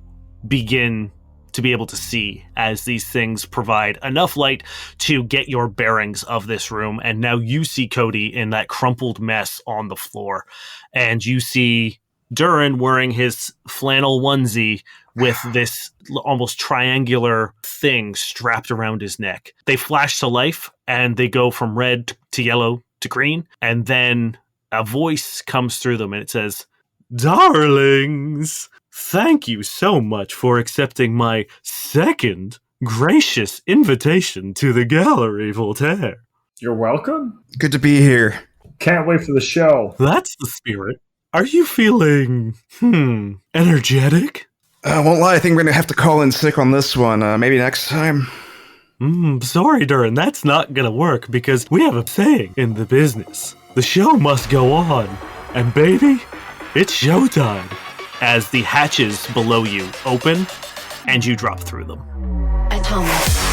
B: begin to be able to see as these things provide enough light to get your bearings of this room. And now you see Cody in that crumpled mess on the floor. And you see Durrin wearing his flannel onesie with this almost triangular thing strapped around his neck. They flash to life and they go from red to yellow to green. And then a voice comes through them and it says, "Darlings, thank you so much for accepting my second gracious invitation to the gallery, Voltaire."
E: You're welcome.
C: Good to be here.
E: Can't wait for the show.
B: That's the spirit. Are you feeling, energetic?
C: I won't lie, I think we're going to have to call in sick on this one. Maybe next time.
B: Sorry, Durrin, that's not gonna work because we have a saying in the business. The show must go on. And baby, it's showtime. As the hatches below you open and you drop through them.
F: Atomic.